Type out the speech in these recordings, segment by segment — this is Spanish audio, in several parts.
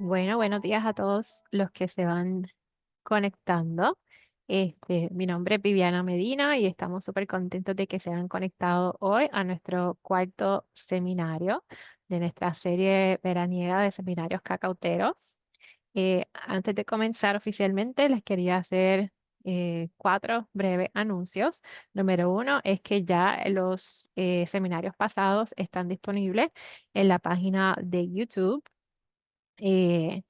Bueno, buenos días a todos los que se van conectando. Mi nombre es Viviana Medina y estamos súper contentos de que se han conectado hoy a nuestro cuarto seminario de nuestra serie veraniega de seminarios cacauteros. Antes de comenzar oficialmente, les quería hacer cuatro breves anuncios. Número uno es que ya los seminarios pasados están disponibles en la página de YouTube. Eh,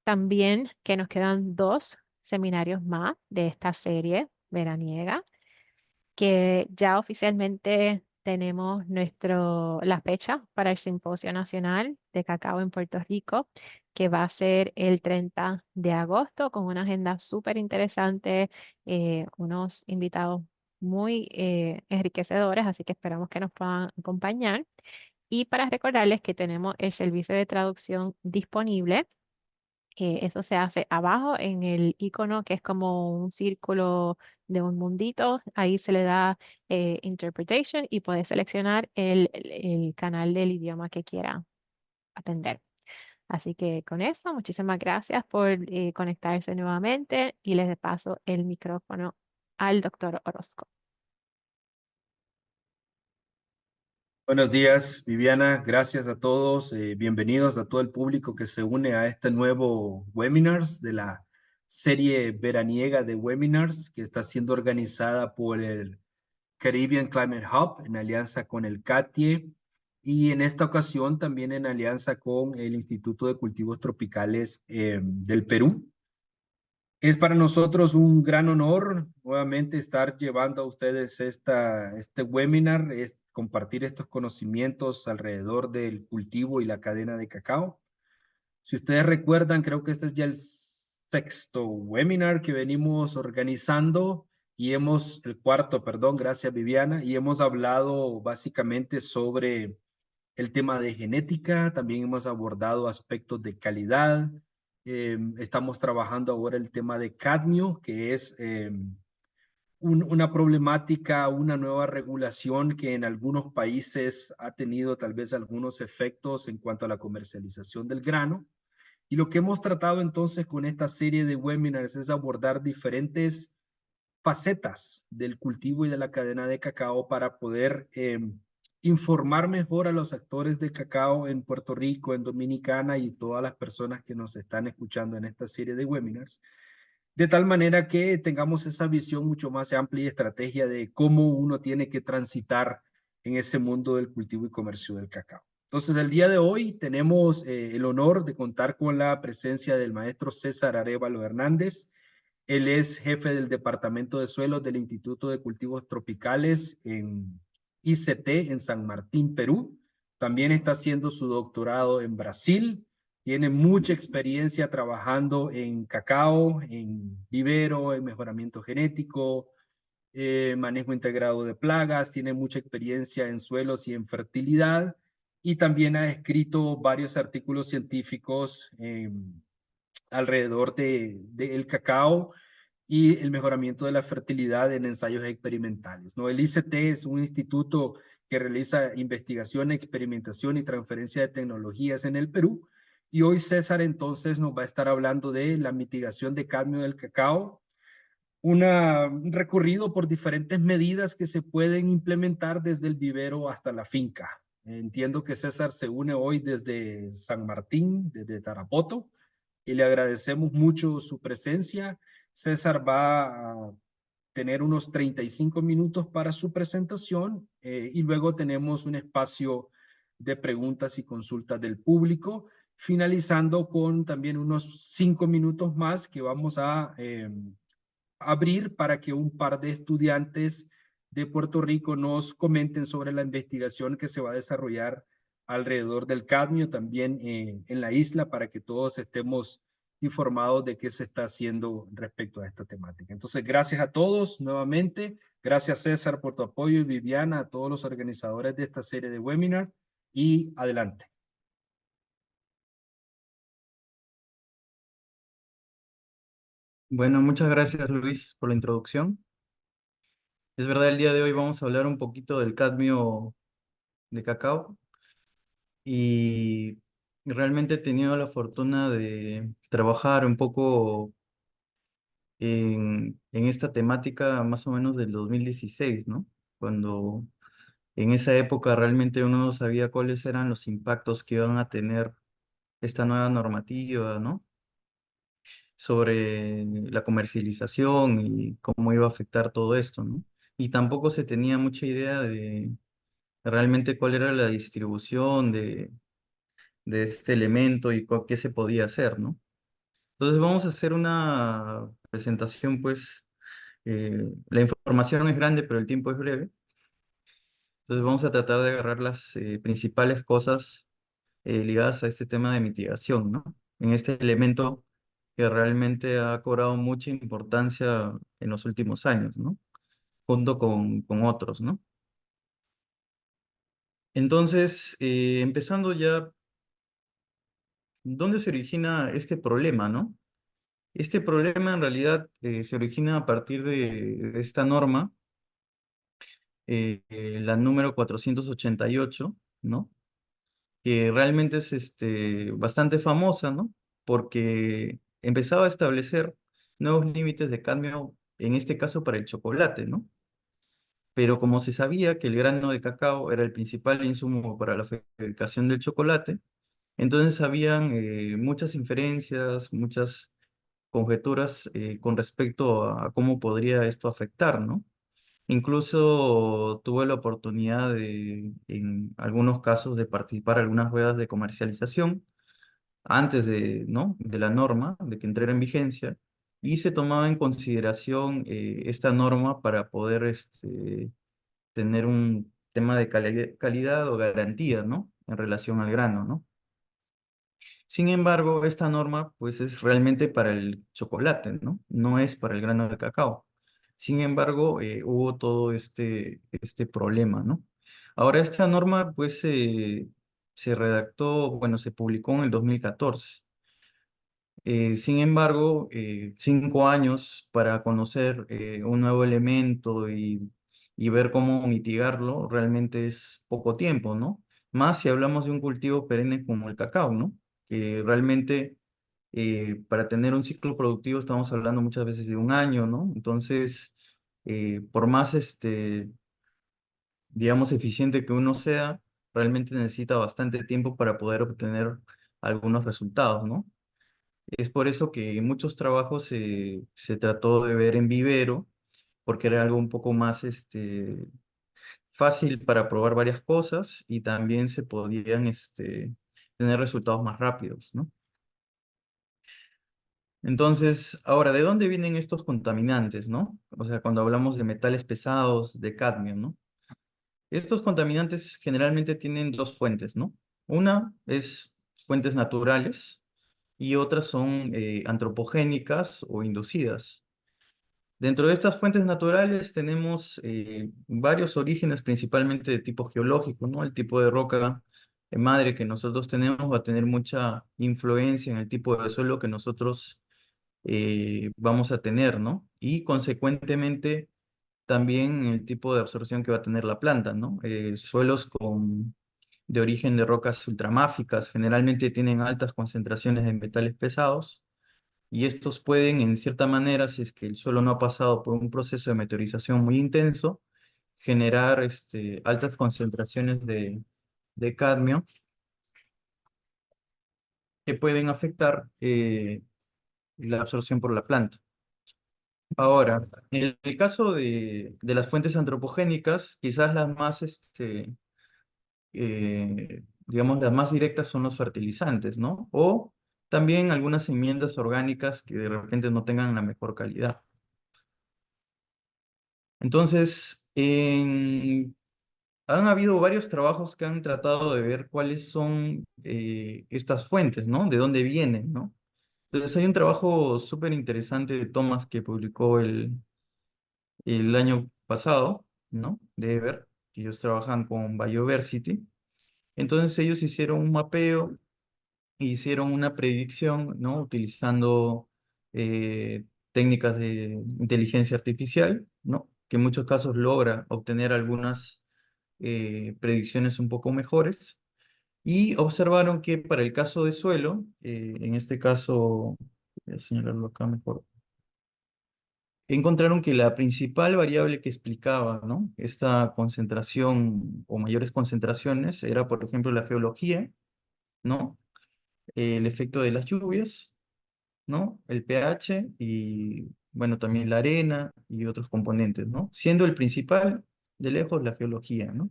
También que nos quedan dos seminarios más de esta serie veraniega, que ya oficialmente tenemos la fecha para el Simposio Nacional de Cacao en Puerto Rico, que va a ser el 30 de agosto con una agenda súper interesante, unos invitados muy enriquecedores, así que esperamos que nos puedan acompañar. Y para recordarles que tenemos el servicio de traducción disponible, que eso se hace abajo en el icono que es como un círculo de un mundito. Ahí se le da Interpretation y puede seleccionar el canal del idioma que quiera atender. Así que con eso, muchísimas gracias por conectarse nuevamente y les paso el micrófono al doctor Orozco. Buenos días, Viviana. Gracias a todos. Bienvenidos a todo el público que se une a este nuevo webinars de la serie veraniega de webinars que está siendo organizada por el Caribbean Climate Hub en alianza con el CATIE y en esta ocasión también en alianza con el Instituto de Cultivos Tropicales del Perú. Es para nosotros un gran honor nuevamente estar llevando a ustedes este webinar, es compartir estos conocimientos alrededor del cultivo y la cadena de cacao. Si ustedes recuerdan, creo que este es ya el sexto webinar que venimos organizando el cuarto, perdón, gracias Viviana, y hemos hablado básicamente sobre el tema de genética, también hemos abordado aspectos de calidad. Estamos trabajando ahora el tema de cadmio, que es una problemática, una nueva regulación que en algunos países ha tenido tal vez algunos efectos en cuanto a la comercialización del grano. Y lo que hemos tratado entonces con esta serie de webinars es abordar diferentes facetas del cultivo y de la cadena de cacao para poder informar mejor a los actores de cacao en Puerto Rico, en Dominicana y todas las personas que nos están escuchando en esta serie de webinars, de tal manera que tengamos esa visión mucho más amplia y estrategia de cómo uno tiene que transitar en ese mundo del cultivo y comercio del cacao. Entonces, el día de hoy tenemos el honor de contar con la presencia del maestro César Arévalo Hernández. Él es jefe del Departamento de Suelos del Instituto de Cultivos Tropicales en ICT en San Martín, Perú. También está haciendo su doctorado en Brasil. Tiene mucha experiencia trabajando en cacao, en vivero, en mejoramiento genético, manejo integrado de plagas. Tiene mucha experiencia en suelos y en fertilidad. Y también ha escrito varios artículos científicos alrededor del cacao y el mejoramiento de la fertilidad en ensayos experimentales, ¿no? El ICT es un instituto que realiza investigación, experimentación y transferencia de tecnologías en el Perú. Y hoy César entonces nos va a estar hablando de la mitigación de cadmio del cacao, un recorrido por diferentes medidas que se pueden implementar desde el vivero hasta la finca. Entiendo que César se une hoy desde San Martín, desde Tarapoto, y le agradecemos mucho su presencia. César va a tener unos 35 minutos para su presentación y luego tenemos un espacio de preguntas y consultas del público, finalizando con también unos 5 minutos más que vamos a abrir para que un par de estudiantes de Puerto Rico nos comenten sobre la investigación que se va a desarrollar alrededor del cadmio también en la isla para que todos estemos informados de qué se está haciendo respecto a esta temática. Entonces, gracias a todos nuevamente. Gracias César por tu apoyo y Viviana, a todos los organizadores de esta serie de webinar y adelante. Bueno, muchas gracias Luis por la introducción. Es verdad, el día de hoy vamos a hablar un poquito del cadmio de cacao y realmente he tenido la fortuna de trabajar un poco en esta temática más o menos del 2016, ¿no? Cuando en esa época realmente uno no sabía cuáles eran los impactos que iban a tener esta nueva normativa, ¿no? Sobre la comercialización y cómo iba a afectar todo esto, ¿no? Y tampoco se tenía mucha idea de realmente cuál era la distribución de este elemento y qué se podía hacer, ¿no? Entonces vamos a hacer una presentación, pues, la información es grande, pero el tiempo es breve. Entonces vamos a tratar de agarrar las principales cosas ligadas a este tema de mitigación, ¿no? En este elemento que realmente ha cobrado mucha importancia en los últimos años, ¿no? Junto con otros, ¿no? Entonces, empezando ya, ¿dónde se origina este problema, no? Este problema en realidad se origina a partir de esta norma, la número 488, ¿no? Que realmente es bastante famosa, ¿no? Porque empezaba a establecer nuevos límites de cadmio, en este caso para el chocolate, ¿no? Pero como se sabía que el grano de cacao era el principal insumo para la fabricación del chocolate, entonces habían muchas inferencias, muchas conjeturas con respecto a cómo podría esto afectar, ¿no? Incluso tuve la oportunidad de, en algunos casos, de participar en algunas ruedas de comercialización antes de, ¿no? de la norma, de que entrara en vigencia, y se tomaba en consideración esta norma para poder tener un tema de calidad o garantía, ¿no? En relación al grano, ¿no? Sin embargo, esta norma pues es realmente para el chocolate, ¿no? No es para el grano de cacao. Sin embargo, hubo todo este problema, ¿no? Ahora, esta norma pues se redactó, bueno, se publicó en el 2014. Sin embargo, 5 años para conocer un nuevo elemento y ver cómo mitigarlo realmente es poco tiempo, ¿no? Más si hablamos de un cultivo perenne como el cacao, ¿no? Que realmente para tener un ciclo productivo estamos hablando muchas veces de un año, ¿no? Entonces, por más, digamos, eficiente que uno sea, realmente necesita bastante tiempo para poder obtener algunos resultados, ¿no? Es por eso que en muchos trabajos se trató de ver en vivero, porque era algo un poco más fácil para probar varias cosas y también se podían tener resultados más rápidos, ¿no? Entonces, ahora, ¿de dónde vienen estos contaminantes, no? O sea, cuando hablamos de metales pesados, de cadmio, ¿no? Estos contaminantes generalmente tienen dos fuentes, ¿no? Una es fuentes naturales y otras son antropogénicas o inducidas. Dentro de estas fuentes naturales tenemos varios orígenes, principalmente de tipo geológico, ¿no? El tipo de roca madre que nosotros tenemos va a tener mucha influencia en el tipo de suelo que nosotros vamos a tener, ¿no? Y consecuentemente también el tipo de absorción que va a tener la planta, ¿no? Suelos de origen de rocas ultramáficas generalmente tienen altas concentraciones de metales pesados y estos pueden, en cierta manera, si es que el suelo no ha pasado por un proceso de meteorización muy intenso, generar altas concentraciones de cadmio que pueden afectar la absorción por la planta. Ahora, en el caso de las fuentes antropogénicas, quizás las más, digamos, las más directas son los fertilizantes, ¿no? O también algunas enmiendas orgánicas que de repente no tengan la mejor calidad. Entonces, han habido varios trabajos que han tratado de ver cuáles son estas fuentes, ¿no? De dónde vienen, ¿no? Entonces, hay un trabajo súper interesante de Thomas que publicó el año pasado, ¿no? De Ever, que ellos trabajan con Bioversity. Entonces ellos hicieron un mapeo, e hicieron una predicción, ¿no? Utilizando técnicas de inteligencia artificial, ¿no? Que en muchos casos logra obtener algunas predicciones un poco mejores. Y observaron que para el caso de suelo, en este caso, voy a señalarlo acá mejor, encontraron que la principal variable que explicaba, ¿no?, esta concentración o mayores concentraciones era, por ejemplo, la geología, ¿no?, el efecto de las lluvias, ¿no?, el pH y, bueno, también la arena y otros componentes, ¿no? Siendo el principal, de lejos, la geología, ¿no?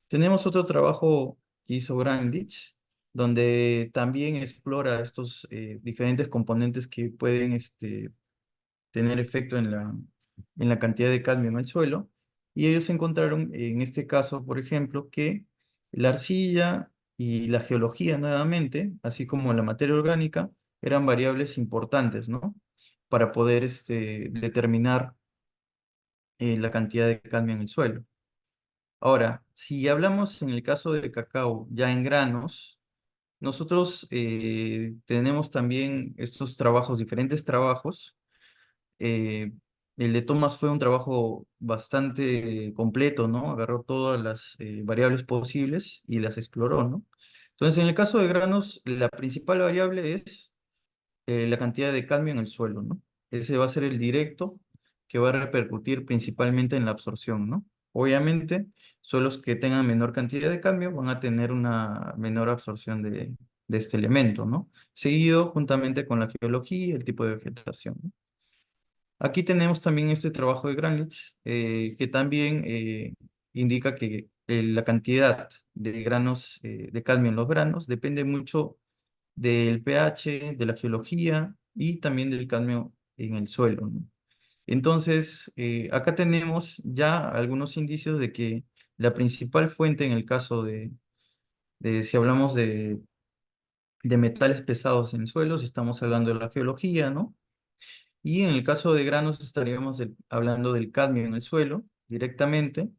Tenemos otro trabajo que hizo Grandlich, donde también explora estos diferentes componentes que pueden tener efecto en la cantidad de cadmio en el suelo. Y ellos encontraron, en este caso, por ejemplo, que la arcilla y la geología nuevamente, así como la materia orgánica, eran variables importantes, ¿no?, para poder determinar la cantidad de cadmio en el suelo. Ahora, si hablamos en el caso del cacao ya en granos, nosotros tenemos también estos trabajos, diferentes trabajos. eh, el de Thomas fue un trabajo bastante completo, ¿no? Agarró todas las variables posibles y las exploró, ¿no? Entonces, en el caso de granos, la principal variable es la cantidad de cadmio en el suelo, ¿no? Ese va a ser el directo que va a repercutir principalmente en la absorción, ¿no? Obviamente, suelos que tengan menor cantidad de cadmio van a tener una menor absorción de este elemento, ¿no? Seguido juntamente con la geología y el tipo de vegetación, ¿no? Aquí tenemos también este trabajo de Granlich, que también indica que la cantidad de granos, de cadmio en los granos depende mucho del pH, de la geología y también del cadmio en el suelo, ¿no? Entonces, acá tenemos ya algunos indicios de que la principal fuente en el caso si hablamos de metales pesados en suelos, estamos hablando de la geología, ¿no? Y en el caso de granos estaríamos hablando del cadmio en el suelo directamente,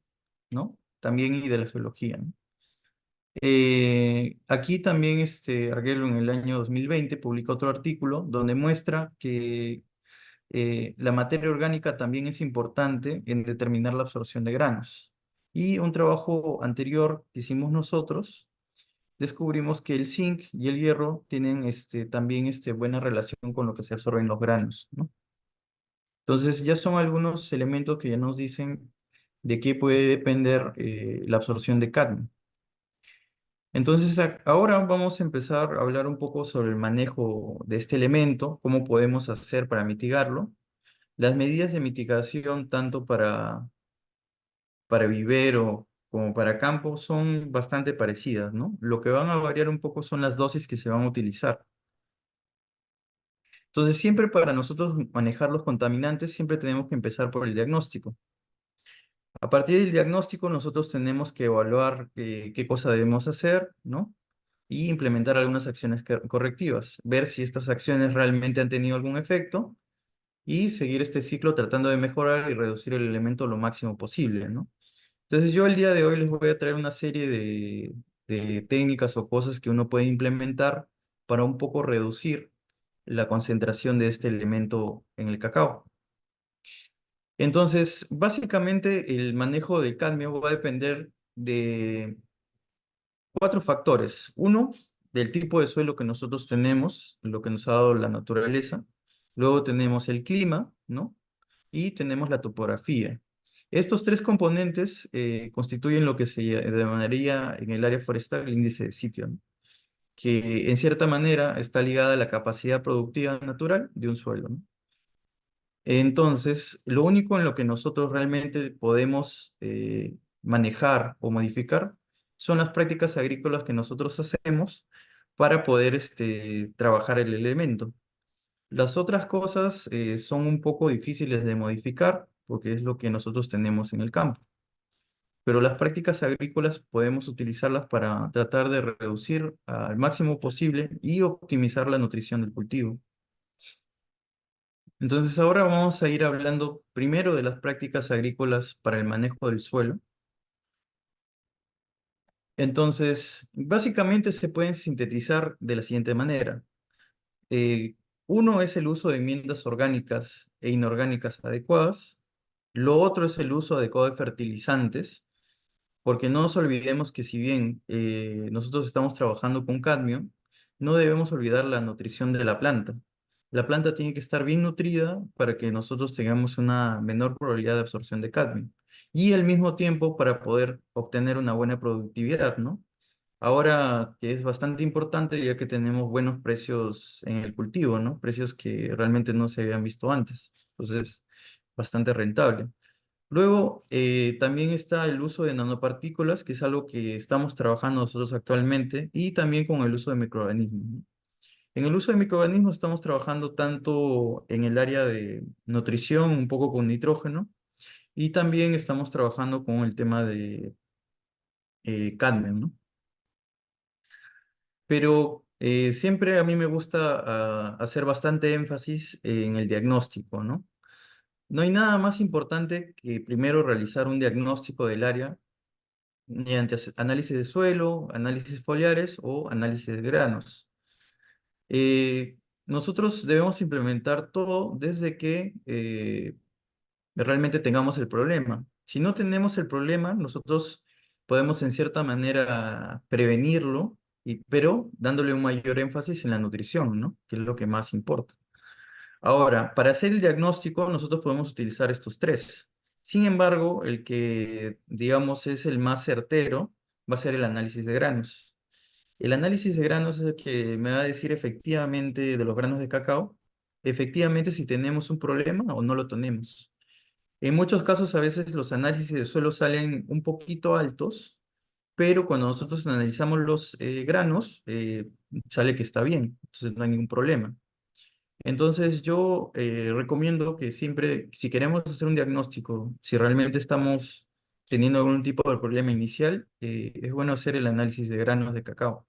¿no? También y de la geología, ¿no? Aquí también Arguello en el año 2020 publica otro artículo donde muestra que la materia orgánica también es importante en determinar la absorción de granos. Y un trabajo anterior que hicimos nosotros, descubrimos que el zinc y el hierro tienen también buena relación con lo que se absorbe en los granos, ¿no? Entonces ya son algunos elementos que ya nos dicen de qué puede depender la absorción de cadmio. Entonces, ahora vamos a empezar a hablar un poco sobre el manejo de este elemento, cómo podemos hacer para mitigarlo. Las medidas de mitigación, tanto para vivero como para campo, son bastante parecidas, ¿no? Lo que van a variar un poco son las dosis que se van a utilizar. Entonces, siempre para nosotros manejar los contaminantes, siempre tenemos que empezar por el diagnóstico. A partir del diagnóstico, nosotros tenemos que evaluar qué cosa debemos hacer, ¿no? Y implementar algunas acciones correctivas, ver si estas acciones realmente han tenido algún efecto y seguir este ciclo tratando de mejorar y reducir el elemento lo máximo posible, ¿no? Entonces yo el día de hoy les voy a traer una serie de técnicas o cosas que uno puede implementar para un poco reducir la concentración de este elemento en el cacao. Entonces, básicamente el manejo del cadmio va a depender de cuatro factores. Uno, del tipo de suelo que nosotros tenemos, lo que nos ha dado la naturaleza. Luego tenemos el clima, ¿no? Y tenemos la topografía. Estos tres componentes constituyen lo que se denominaría en el área forestal el índice de sitio, ¿no?, que en cierta manera está ligada a la capacidad productiva natural de un suelo, ¿no? Entonces, lo único en lo que nosotros realmente podemos manejar o modificar son las prácticas agrícolas que nosotros hacemos para poder trabajar el elemento. Las otras cosas son un poco difíciles de modificar porque es lo que nosotros tenemos en el campo. Pero las prácticas agrícolas podemos utilizarlas para tratar de reducir al máximo posible y optimizar la nutrición del cultivo. Entonces ahora vamos a ir hablando primero de las prácticas agrícolas para el manejo del suelo. Entonces, básicamente se pueden sintetizar de la siguiente manera. Eh, Uno es el uso de enmiendas orgánicas e inorgánicas adecuadas. Lo otro es el uso adecuado de fertilizantes. porque no nos olvidemos que si bien nosotros estamos trabajando con cadmio, no debemos olvidar la nutrición de la planta. La planta tiene que estar bien nutrida para que nosotros tengamos una menor probabilidad de absorción de cadmio y al mismo tiempo para poder obtener una buena productividad, ¿no? Ahora que es bastante importante ya que tenemos buenos precios en el cultivo, ¿no? Precios que realmente no se habían visto antes. Entonces, bastante rentable. Luego, también está el uso de nanopartículas, que es algo que estamos trabajando nosotros actualmente, y también con el uso de microorganismos, ¿no? En el uso de microorganismos estamos trabajando tanto en el área de nutrición, un poco con nitrógeno, y también estamos trabajando con el tema de cadmio, ¿no? Pero siempre a mí me gusta hacer bastante énfasis en el diagnóstico, ¿no? No hay nada más importante que primero realizar un diagnóstico del área mediante análisis de suelo, análisis foliares o análisis de granos. Nosotros debemos implementar todo desde que realmente tengamos el problema. Si no tenemos el problema, nosotros podemos en cierta manera prevenirlo, pero dándole un mayor énfasis en la nutrición, ¿no? Que es lo que más importa. Ahora, para hacer el diagnóstico, nosotros podemos utilizar estos tres. Sin embargo, el que, digamos, es el más certero va a ser el análisis de granos. El análisis de granos es el que me va a decir efectivamente de los granos de cacao, efectivamente si tenemos un problema o no lo tenemos. En muchos casos, a veces los análisis de suelo salen un poquito altos, pero cuando nosotros analizamos los granos, sale que está bien, entonces no hay ningún problema. Entonces yo recomiendo que siempre, si queremos hacer un diagnóstico, si realmente estamos teniendo algún tipo de problema inicial, es bueno hacer el análisis de granos de cacao.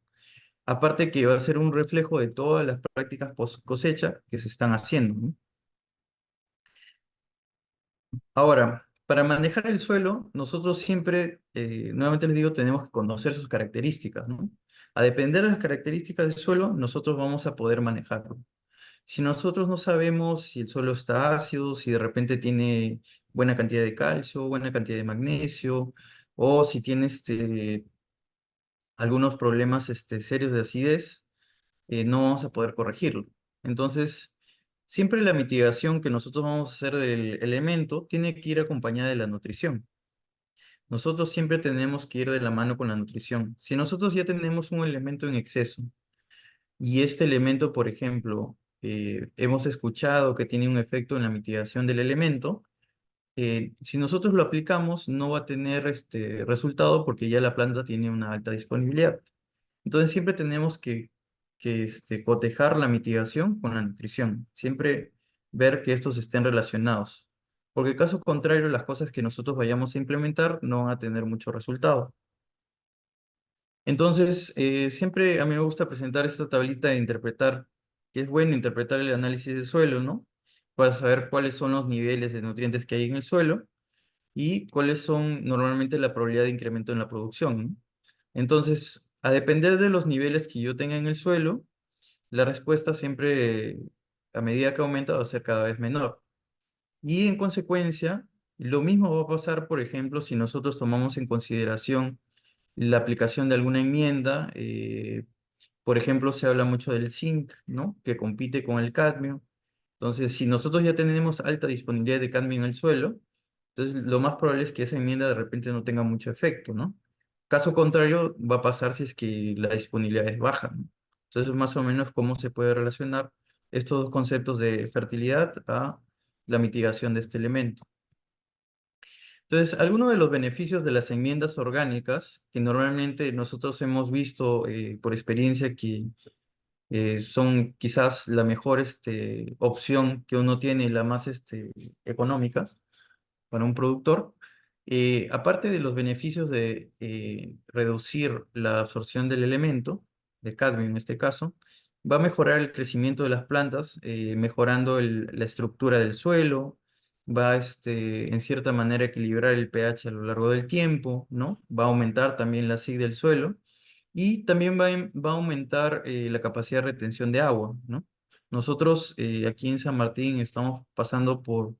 Aparte que va a ser un reflejo de todas las prácticas post cosecha que se están haciendo, ¿no? Ahora, para manejar el suelo, nosotros siempre, nuevamente les digo, tenemos que conocer sus características, ¿no? A depender de las características del suelo, nosotros vamos a poder manejarlo. Si nosotros no sabemos si el suelo está ácido, si de repente tiene buena cantidad de calcio, buena cantidad de magnesio, o si tiene algunos problemas serios de acidez, no vamos a poder corregirlo. Entonces, siempre la mitigación que nosotros vamos a hacer del elemento tiene que ir acompañada de la nutrición. Nosotros siempre tenemos que ir de la mano con la nutrición. Si nosotros ya tenemos un elemento en exceso y este elemento, por ejemplo, hemos escuchado que tiene un efecto en la mitigación del elemento, si nosotros lo aplicamos no va a tener este resultado porque ya la planta tiene una alta disponibilidad. Entonces siempre tenemos que cotejar la mitigación con la nutrición, siempre ver que estos estén relacionados, porque caso contrario las cosas que nosotros vayamos a implementar no van a tener mucho resultado. Entonces, siempre a mí me gusta presentar esta tablita de interpretar, que es bueno interpretar el análisis de suelo, ¿no? Para saber cuáles son los niveles de nutrientes que hay en el suelo y cuáles son normalmente la probabilidad de incremento en la producción, ¿no? Entonces, a depender de los niveles que yo tenga en el suelo, la respuesta siempre, a medida que aumenta, va a ser cada vez menor. Y en consecuencia, lo mismo va a pasar, por ejemplo, si nosotros tomamos en consideración la aplicación de alguna enmienda. Por ejemplo, se habla mucho del zinc, ¿no? Que compite con el cadmio. Entonces, si nosotros ya tenemos alta disponibilidad de cadmio en el suelo, entonces lo más probable es que esa enmienda de repente no tenga mucho efecto, ¿no? Caso contrario, va a pasar si es que la disponibilidad es baja, ¿no? Entonces, más o menos cómo se puede relacionar estos dos conceptos de fertilidad a la mitigación de este elemento. Entonces, algunos de los beneficios de las enmiendas orgánicas, que normalmente nosotros hemos visto por experiencia que son quizás la mejor opción que uno tiene, la más económica para un productor. Aparte de los beneficios de reducir la absorción del elemento, de cadmio en este caso, va a mejorar el crecimiento de las plantas, mejorando la estructura del suelo, va a, en cierta manera, equilibrar el pH a lo largo del tiempo, ¿no? Va a aumentar también la acidez del suelo y también va a aumentar la capacidad de retención de agua, ¿no? Nosotros aquí en San Martín estamos pasando por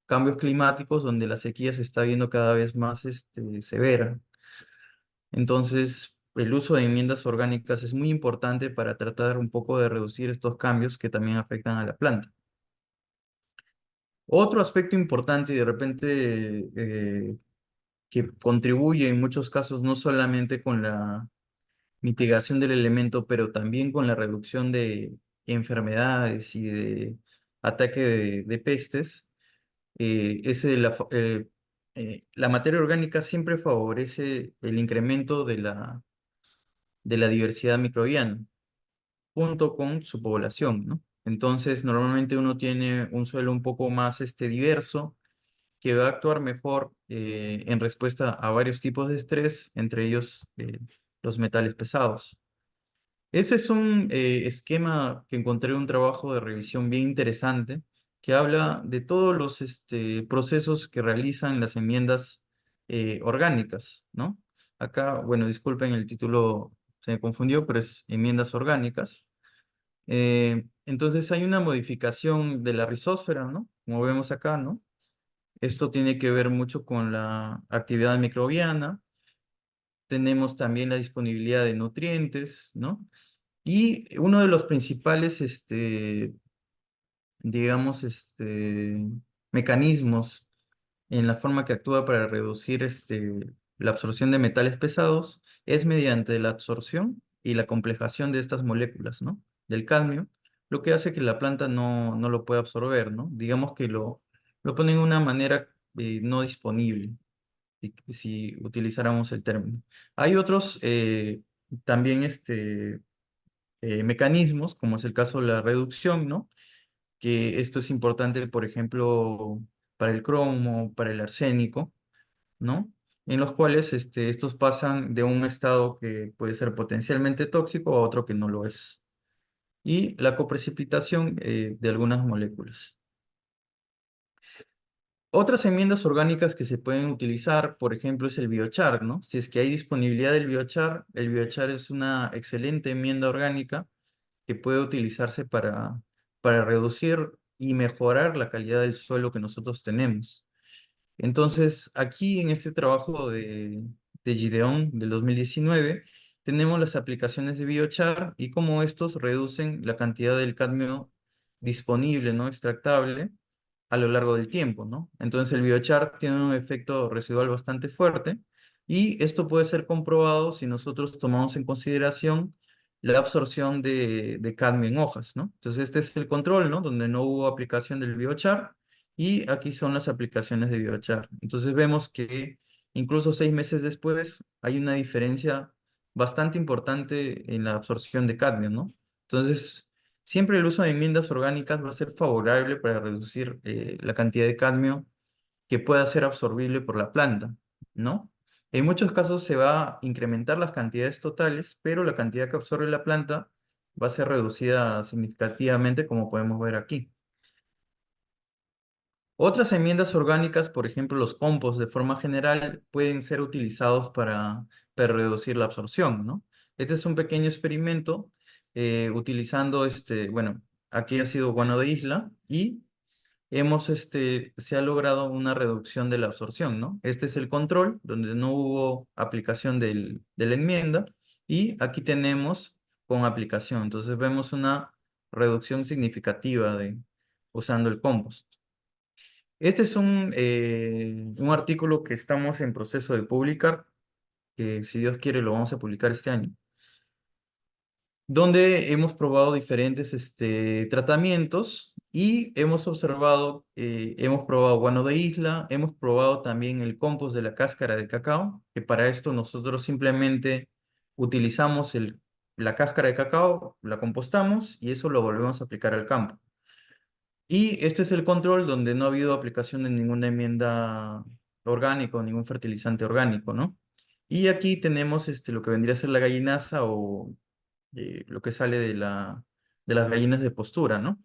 cambios climáticos donde la sequía se está viendo cada vez más severa. Entonces, el uso de enmiendas orgánicas es muy importante para tratar un poco de reducir estos cambios que también afectan a la planta. Otro aspecto importante y de repente que contribuye en muchos casos no solamente con la mitigación del elemento, pero también con la reducción de enfermedades y de ataque de pestes, la materia orgánica siempre favorece el incremento de la diversidad microbiana junto con su población, ¿no? Entonces, normalmente uno tiene un suelo un poco más diverso, que va a actuar mejor en respuesta a varios tipos de estrés, entre ellos los metales pesados. Ese es un esquema que encontré en un trabajo de revisión bien interesante que habla de todos los procesos que realizan las enmiendas orgánicas, ¿no? Acá, bueno, disculpen el título, se me confundió, pero es enmiendas orgánicas. Entonces hay una modificación de la rizósfera, ¿no? Como vemos acá, ¿no? Esto tiene que ver mucho con la actividad microbiana. Tenemos también la disponibilidad de nutrientes, ¿no? Y uno de los principales, digamos, mecanismos en la forma que actúa para reducir la absorción de metales pesados es mediante la absorción y la complejación de estas moléculas, ¿no? Del cadmio, lo que hace que la planta no lo pueda absorber, ¿no? Digamos que lo pone de una manera no disponible, si utilizáramos el término. Hay otros también mecanismos, como es el caso de la reducción, ¿no? Que esto es importante, por ejemplo, para el cromo, para el arsénico, ¿no? En los cuales estos pasan de un estado que puede ser potencialmente tóxico a otro que no lo es. Y la coprecipitación de algunas moléculas. Otras enmiendas orgánicas que se pueden utilizar, por ejemplo, es el biochar, ¿no? Si es que hay disponibilidad del biochar, el biochar es una excelente enmienda orgánica que puede utilizarse para reducir y mejorar la calidad del suelo que nosotros tenemos. Entonces, aquí en este trabajo de Gideon del 2019, tenemos las aplicaciones de biochar y cómo estos reducen la cantidad del cadmio disponible, ¿no? Extractable a lo largo del tiempo, ¿no? Entonces el biochar tiene un efecto residual bastante fuerte y esto puede ser comprobado si nosotros tomamos en consideración la absorción de cadmio en hojas, ¿no? Entonces este es el control, ¿no? Donde no hubo aplicación del biochar y aquí son las aplicaciones de biochar. Entonces vemos que incluso 6 meses después hay una diferencia bastante importante en la absorción de cadmio, ¿no? Entonces, siempre el uso de enmiendas orgánicas va a ser favorable para reducir la cantidad de cadmio que pueda ser absorbible por la planta, ¿no? En muchos casos se va a incrementar las cantidades totales, pero la cantidad que absorbe la planta va a ser reducida significativamente, como podemos ver aquí. Otras enmiendas orgánicas, por ejemplo, los compost de forma general, pueden ser utilizados para reducir la absorción, ¿no? Este es un pequeño experimento utilizando bueno, aquí ha sido guano de isla y se ha logrado una reducción de la absorción, ¿no? Este es el control, donde no hubo aplicación de la enmienda y aquí tenemos con aplicación. Entonces vemos una reducción significativa usando el compost. Este es un artículo que estamos en proceso de publicar, que si Dios quiere lo vamos a publicar este año, donde hemos probado diferentes tratamientos y hemos observado, hemos probado guano de isla, hemos probado también el compost de la cáscara de cacao, que para esto nosotros simplemente utilizamos la cáscara de cacao, la compostamos y eso lo volvemos a aplicar al campo. Y este es el control donde no ha habido aplicación de ninguna enmienda orgánica o ningún fertilizante orgánico, ¿no? Y aquí tenemos lo que vendría a ser la gallinaza o lo que sale de las gallinas de postura, ¿no?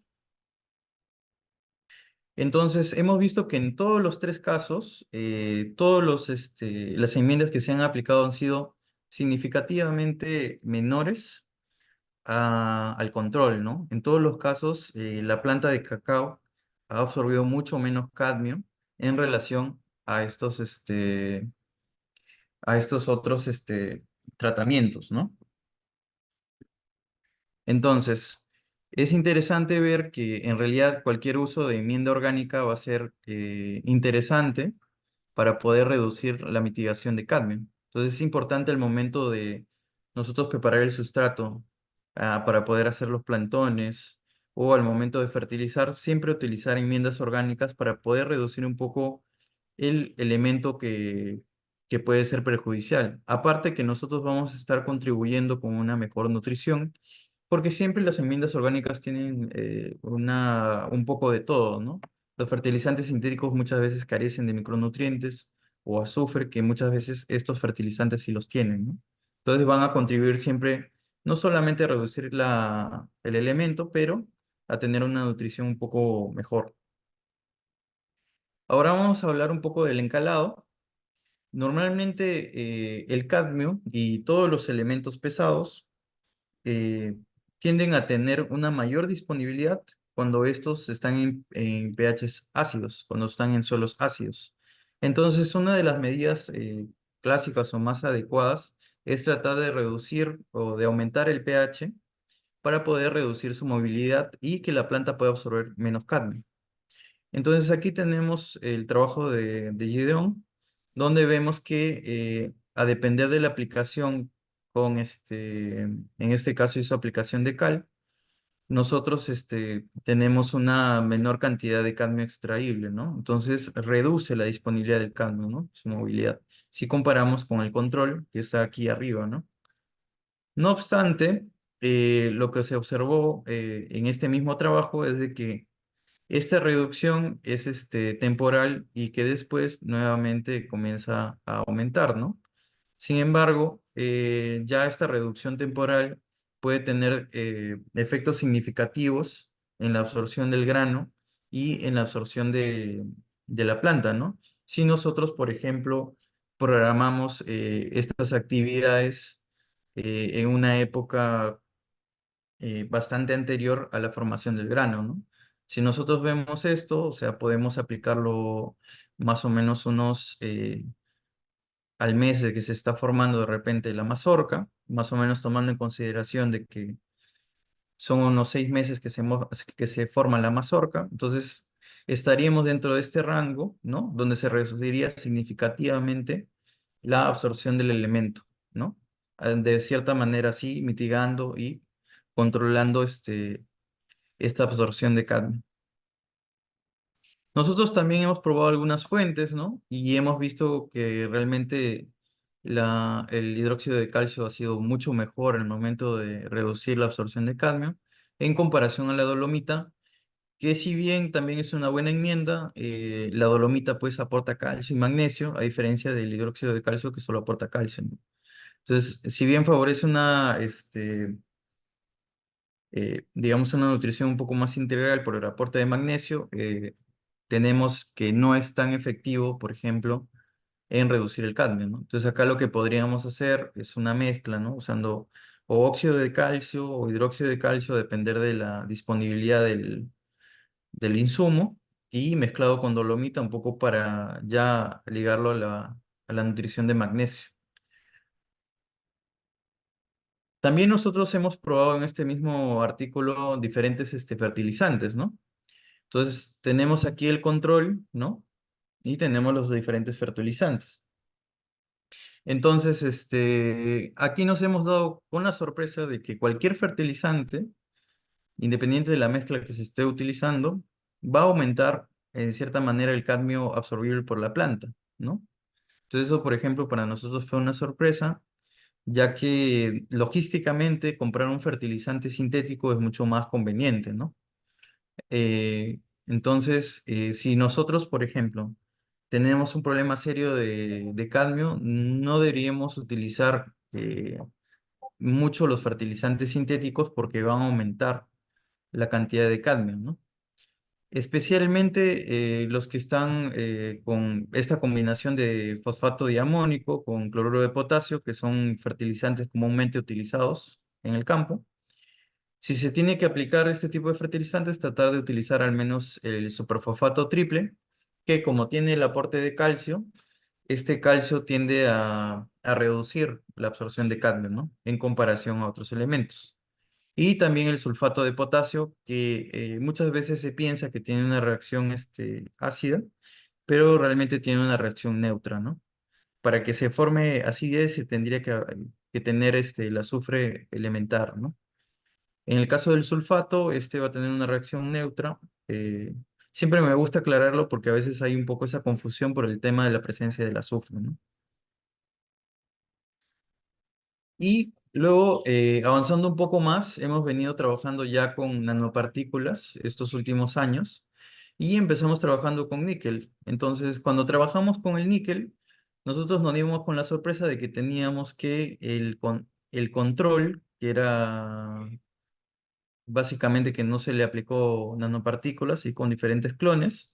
Entonces, hemos visto que en todos los tres casos, las enmiendas que se han aplicado han sido significativamente menores al control, ¿no? En todos los casos, la planta de cacao ha absorbido mucho menos cadmio en relación a a estos otros tratamientos, ¿no? Entonces, es interesante ver que en realidad cualquier uso de enmienda orgánica va a ser interesante para poder reducir la mitigación de cadmio. Entonces, es importante al momento de nosotros preparar el sustrato para poder hacer los plantones o al momento de fertilizar, siempre utilizar enmiendas orgánicas para poder reducir un poco el elemento que puede ser perjudicial. Aparte que nosotros vamos a estar contribuyendo con una mejor nutrición porque siempre las enmiendas orgánicas tienen un poco de todo, ¿no? Los fertilizantes sintéticos muchas veces carecen de micronutrientes o azufre, que muchas veces estos fertilizantes sí los tienen, ¿no? Entonces van a contribuir siempre, no solamente a reducir el elemento, pero a tener una nutrición un poco mejor. Ahora vamos a hablar un poco del encalado. Normalmente el cadmio y todos los elementos pesados eh, tienden a tener una mayor disponibilidad cuando estos están en pHs ácidos, cuando están en suelos ácidos. Entonces, una de las medidas clásicas o más adecuadas es tratar de reducir o de aumentar el pH para poder reducir su movilidad y que la planta pueda absorber menos cadmio. Entonces, aquí tenemos el trabajo de Gideon, donde vemos que a depender de la aplicación en este caso hizo aplicación de cal, nosotros tenemos una menor cantidad de cadmio extraíble, ¿no? Entonces reduce la disponibilidad del cadmio, ¿no? Su movilidad. Si comparamos con el control que está aquí arriba, ¿no? No obstante, lo que se observó en este mismo trabajo es de que esta reducción es temporal y que después nuevamente comienza a aumentar, ¿no? Sin embargo, ya esta reducción temporal puede tener efectos significativos en la absorción del grano y en la absorción de la planta, ¿no? Si nosotros, por ejemplo, programamos estas actividades en una época bastante anterior a la formación del grano, ¿no? Si nosotros vemos esto, o sea, podemos aplicarlo más o menos al mes de que se está formando de repente la mazorca, más o menos tomando en consideración de que son unos 6 meses que se forma la mazorca, entonces estaríamos dentro de este rango, ¿no? Donde se reduciría significativamente la absorción del elemento, ¿no? De cierta manera, sí, mitigando y controlando esta absorción de cadmio. Nosotros también hemos probado algunas fuentes, ¿no? Y hemos visto que realmente el hidróxido de calcio ha sido mucho mejor en el momento de reducir la absorción de cadmio en comparación a la dolomita, que si bien también es una buena enmienda, la dolomita pues aporta calcio y magnesio, a diferencia del hidróxido de calcio que solo aporta calcio, ¿no? Entonces, si bien favorece digamos, una nutrición un poco más integral por el aporte de magnesio, tenemos que no es tan efectivo, por ejemplo, en reducir el cadmio, ¿no? Entonces acá lo que podríamos hacer es una mezcla, ¿no? Usando o óxido de calcio o hidróxido de calcio, depender de la disponibilidad del insumo, y mezclado con dolomita un poco para ya ligarlo a la nutrición de magnesio. También nosotros hemos probado en este mismo artículo diferentes fertilizantes, ¿no? Entonces, tenemos aquí el control, ¿no? Y tenemos los diferentes fertilizantes. Entonces, aquí nos hemos dado con la sorpresa de que cualquier fertilizante, independiente de la mezcla que se esté utilizando, va a aumentar en cierta manera el cadmio absorbible por la planta, ¿no? Entonces, eso, por ejemplo, para nosotros fue una sorpresa, ya que logísticamente comprar un fertilizante sintético es mucho más conveniente, ¿no? Entonces, si nosotros, por ejemplo, tenemos un problema serio de cadmio, no deberíamos utilizar mucho los fertilizantes sintéticos porque van a aumentar la cantidad de cadmio, ¿no? Especialmente los que están con esta combinación de fosfato diamónico con cloruro de potasio, que son fertilizantes comúnmente utilizados en el campo. Si se tiene que aplicar este tipo de fertilizantes, tratar de utilizar al menos el superfosfato triple, que como tiene el aporte de calcio, este calcio tiende a reducir la absorción de cadmio, ¿no? En comparación a otros elementos. Y también el sulfato de potasio, que muchas veces se piensa que tiene una reacción ácida, pero realmente tiene una reacción neutra, ¿no? Para que se forme acidez se tendría que tener el azufre elemental, ¿no? En el caso del sulfato, este va a tener una reacción neutra. eh, Siempre me gusta aclararlo porque a veces hay un poco esa confusión por el tema de la presencia del azufre, ¿no? Y luego, avanzando un poco más, hemos venido trabajando ya con nanopartículas estos últimos años y empezamos trabajando con níquel. Entonces, cuando trabajamos con el níquel, nosotros nos dimos con la sorpresa de que teníamos que el control, que era básicamente que no se le aplicó nanopartículas y con diferentes clones,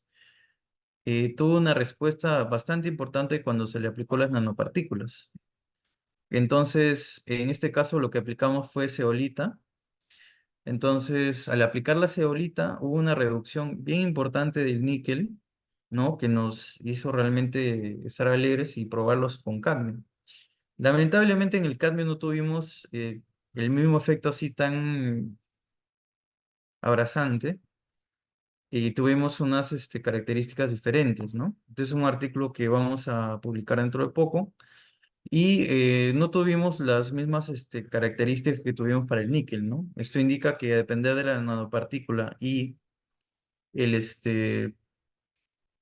tuvo una respuesta bastante importante cuando se le aplicó las nanopartículas. Entonces, en este caso lo que aplicamos fue zeolita. Entonces, al aplicar la zeolita, hubo una reducción bien importante del níquel, ¿no? Que nos hizo realmente estar alegres y probarlos con cadmio. Lamentablemente en el cadmio no tuvimos el mismo efecto así tan abrasante y tuvimos unas características diferentes, ¿no? Este es un artículo que vamos a publicar dentro de poco. Y no tuvimos las mismas características que tuvimos para el níquel, ¿no? Esto indica que a depender de la nanopartícula y el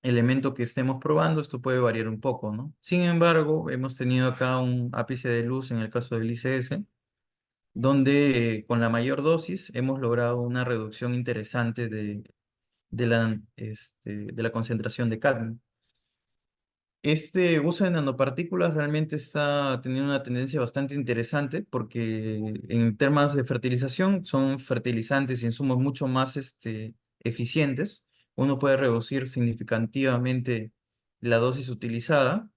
elemento que estemos probando, esto puede variar un poco, ¿no? Sin embargo, hemos tenido acá un ápice de luz en el caso del ICS, donde con la mayor dosis hemos logrado una reducción interesante de la concentración de cadmio. Este uso de nanopartículas realmente está teniendo una tendencia bastante interesante porque en temas de fertilización son fertilizantes y insumos mucho más eficientes. Uno puede reducir significativamente la dosis utilizada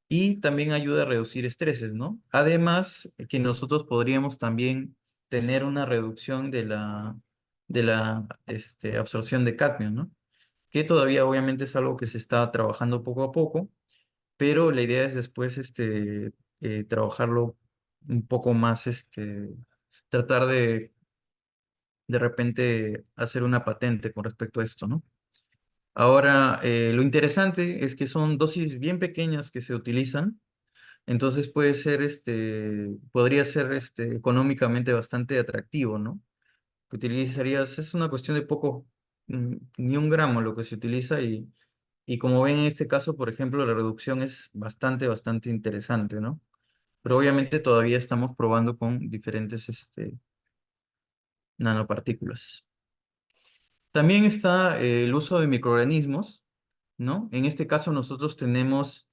y también ayuda a reducir estreses, ¿no? Además, que nosotros podríamos también tener una reducción de la absorción de cadmio, ¿no? Que todavía obviamente es algo que se está trabajando poco a poco, pero la idea es después trabajarlo un poco más, tratar de repente hacer una patente con respecto a esto, ¿no? Ahora, lo interesante es que son dosis bien pequeñas que se utilizan, entonces podría ser económicamente bastante atractivo, ¿no? Que utilizarías, es una cuestión de poco, ni un gramo lo que se utiliza y como ven en este caso, por ejemplo, la reducción es bastante interesante, ¿no? Pero obviamente todavía estamos probando con diferentes nanopartículas. También está el uso de microorganismos, ¿no? En este caso nosotros tenemos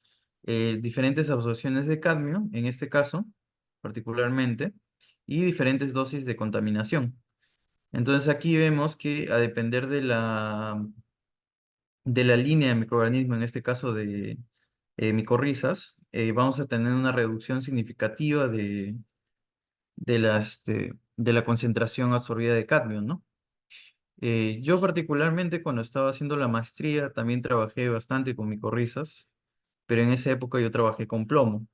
diferentes absorciones de cadmio, en este caso particularmente, y diferentes dosis de contaminación. Entonces aquí vemos que a depender de la línea de microorganismo, en este caso de micorrizas, vamos a tener una reducción significativa de la concentración absorbida de cadmio, ¿no? Yo particularmente cuando estaba haciendo la maestría también trabajé bastante con micorrizas, pero en esa época yo trabajé con plomo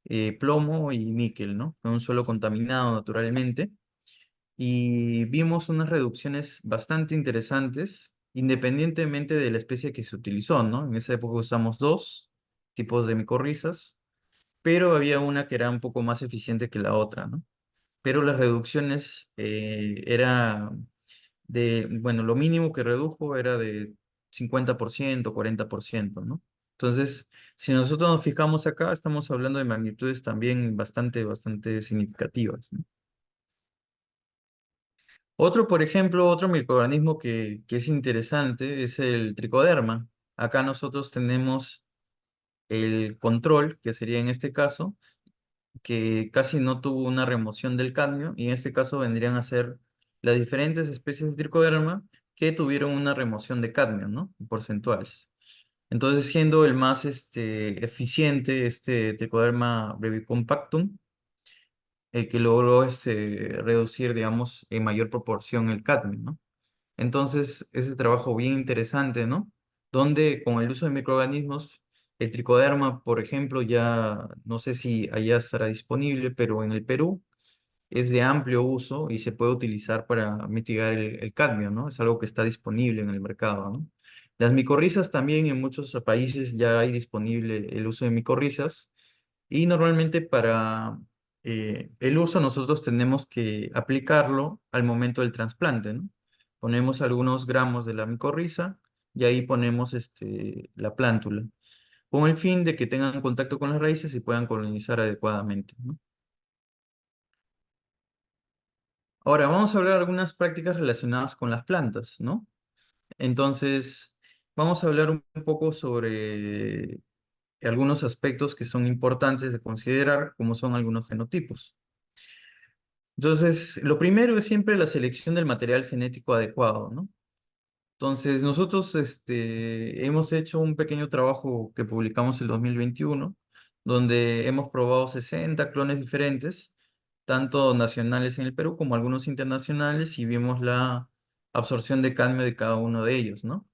y níquel, ¿no? Con un suelo contaminado naturalmente y vimos unas reducciones bastante interesantes, independientemente de la especie que se utilizó, ¿no? En esa época usamos dos tipos de micorrizas, pero había una que era un poco más eficiente que la otra, ¿no? Pero las reducciones bueno, lo mínimo que redujo era de 50%, 40%, ¿no? Entonces, si nosotros nos fijamos acá, estamos hablando de magnitudes también bastante significativas, ¿no? Por ejemplo, otro microorganismo que es interesante es el tricoderma. Acá nosotros tenemos el control, que sería en este caso, que casi no tuvo una remoción del cadmio, y en este caso vendrían a ser las diferentes especies de tricoderma que tuvieron una remoción de cadmio, ¿no? Porcentuales. Entonces, siendo el más eficiente este tricoderma brevicompactum, el que logró reducir, digamos, en mayor proporción el cadmio, ¿no? Entonces, ese trabajo bien interesante, ¿no? Donde con el uso de microorganismos El tricoderma, por ejemplo, ya no sé si allá estará disponible, pero en el Perú es de amplio uso y se puede utilizar para mitigar el cadmio, ¿no? Es algo que está disponible en el mercado, ¿no? Las micorrizas también en muchos países ya hay disponible el uso de micorrizas y normalmente para el uso nosotros tenemos que aplicarlo al momento del trasplante, ¿no? Ponemos algunos gramos de la micorriza y ahí ponemos la plántula, con el fin de que tengan contacto con las raíces y puedan colonizar adecuadamente, ¿no? Ahora, vamos a hablar de algunas prácticas relacionadas con las plantas, ¿no? Entonces, vamos a hablar un poco sobre algunos aspectos que son importantes de considerar, como son algunos genotipos. Entonces, lo primero es siempre la selección del material genético adecuado, ¿no? Entonces, nosotros hemos hecho un pequeño trabajo que publicamos el 2021, donde hemos probado 60 clones diferentes, tanto nacionales en el Perú como algunos internacionales, y vimos la absorción de cadmio de cada uno de ellos, ¿no?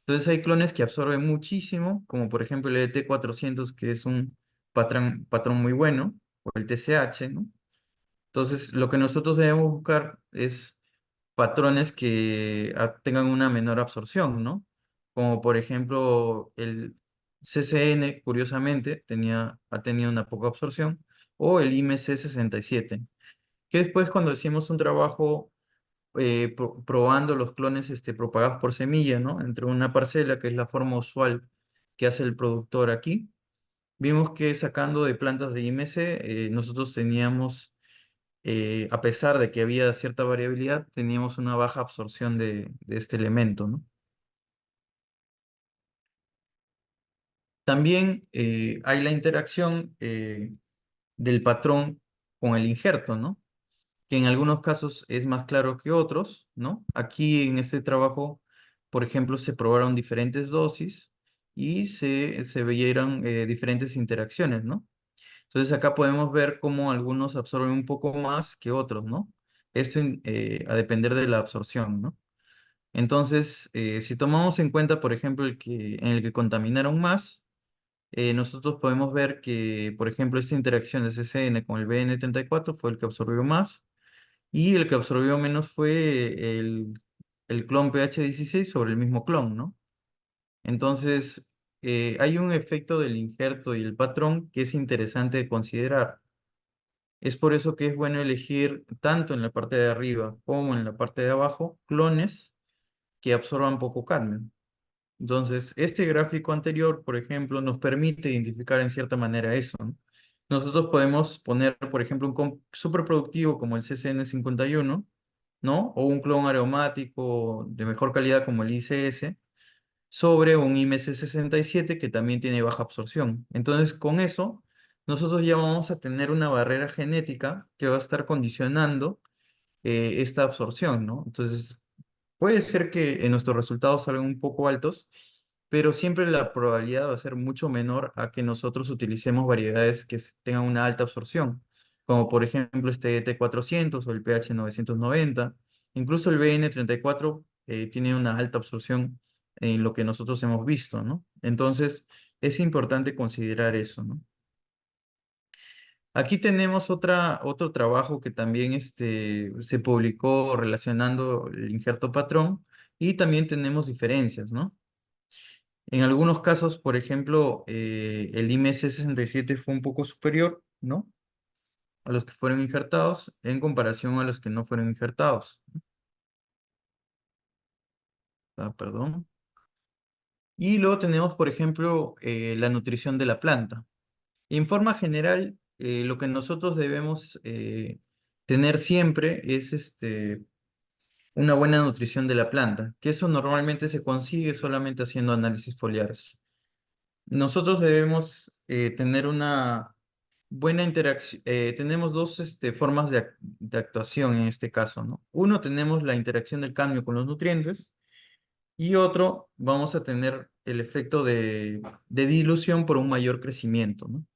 Entonces, hay clones que absorben muchísimo, como por ejemplo el ET400, que es un patrón muy bueno, o el TCH, ¿no? Entonces, lo que nosotros debemos buscar es patrones que tengan una menor absorción, ¿no? Como por ejemplo el CCN, curiosamente, ha tenido una poca absorción, o el IMC67, que después cuando hicimos un trabajo probando los clones propagados por semilla, ¿no? Entre una parcela, que es la forma usual que hace el productor aquí, vimos que sacando de plantas de IMC, nosotros teníamos a pesar de que había cierta variabilidad, teníamos una baja absorción de este elemento, ¿no? También hay la interacción del patrón con el injerto, ¿no? Que en algunos casos es más claro que otros, ¿no? Aquí en este trabajo, por ejemplo, se probaron diferentes dosis y se veían diferentes interacciones, ¿no? Entonces acá podemos ver cómo algunos absorben un poco más que otros, ¿no? Esto a depender de la absorción, ¿no? Entonces, si tomamos en cuenta, por ejemplo, en el que contaminaron más, nosotros podemos ver que, por ejemplo, esta interacción de CCN con el BN34 fue el que absorbió más y el que absorbió menos fue el clon PH16 sobre el mismo clon, ¿no? Entonces, hay un efecto del injerto y el patrón que es interesante de considerar. Es por eso que es bueno elegir tanto en la parte de arriba como en la parte de abajo clones que absorban poco cadmio. Entonces, este gráfico anterior, por ejemplo, nos permite identificar en cierta manera eso, ¿no? Nosotros podemos poner, por ejemplo, un superproductivo como el CCN51, ¿no? O un clon aromático de mejor calidad como el ICS sobre un IMC67 que también tiene baja absorción. Entonces, con eso, nosotros ya vamos a tener una barrera genética que va a estar condicionando esta absorción, ¿no? Entonces, puede ser que en nuestros resultados salgan un poco altos, pero siempre la probabilidad va a ser mucho menor a que nosotros utilicemos variedades que tengan una alta absorción, como por ejemplo este T400 o el pH 990. Incluso el BN34 tiene una alta absorción en lo que nosotros hemos visto, ¿no? Entonces, es importante considerar eso, ¿no? Aquí tenemos otro trabajo que también se publicó relacionando el injerto patrón y también tenemos diferencias, ¿no? En algunos casos, por ejemplo, el IMC67 fue un poco superior, ¿no? A los que fueron injertados en comparación a los que no fueron injertados. Ah, perdón. Y luego tenemos, por ejemplo, la nutrición de la planta. En forma general, lo que nosotros debemos tener siempre es una buena nutrición de la planta, que eso normalmente se consigue solamente haciendo análisis foliares. Nosotros debemos tener una buena interacción. Tenemos dos formas de actuación en este caso, ¿no? Uno, tenemos la interacción del cadmio con los nutrientes y otro, vamos a tener el efecto de dilución por un mayor crecimiento, ¿no?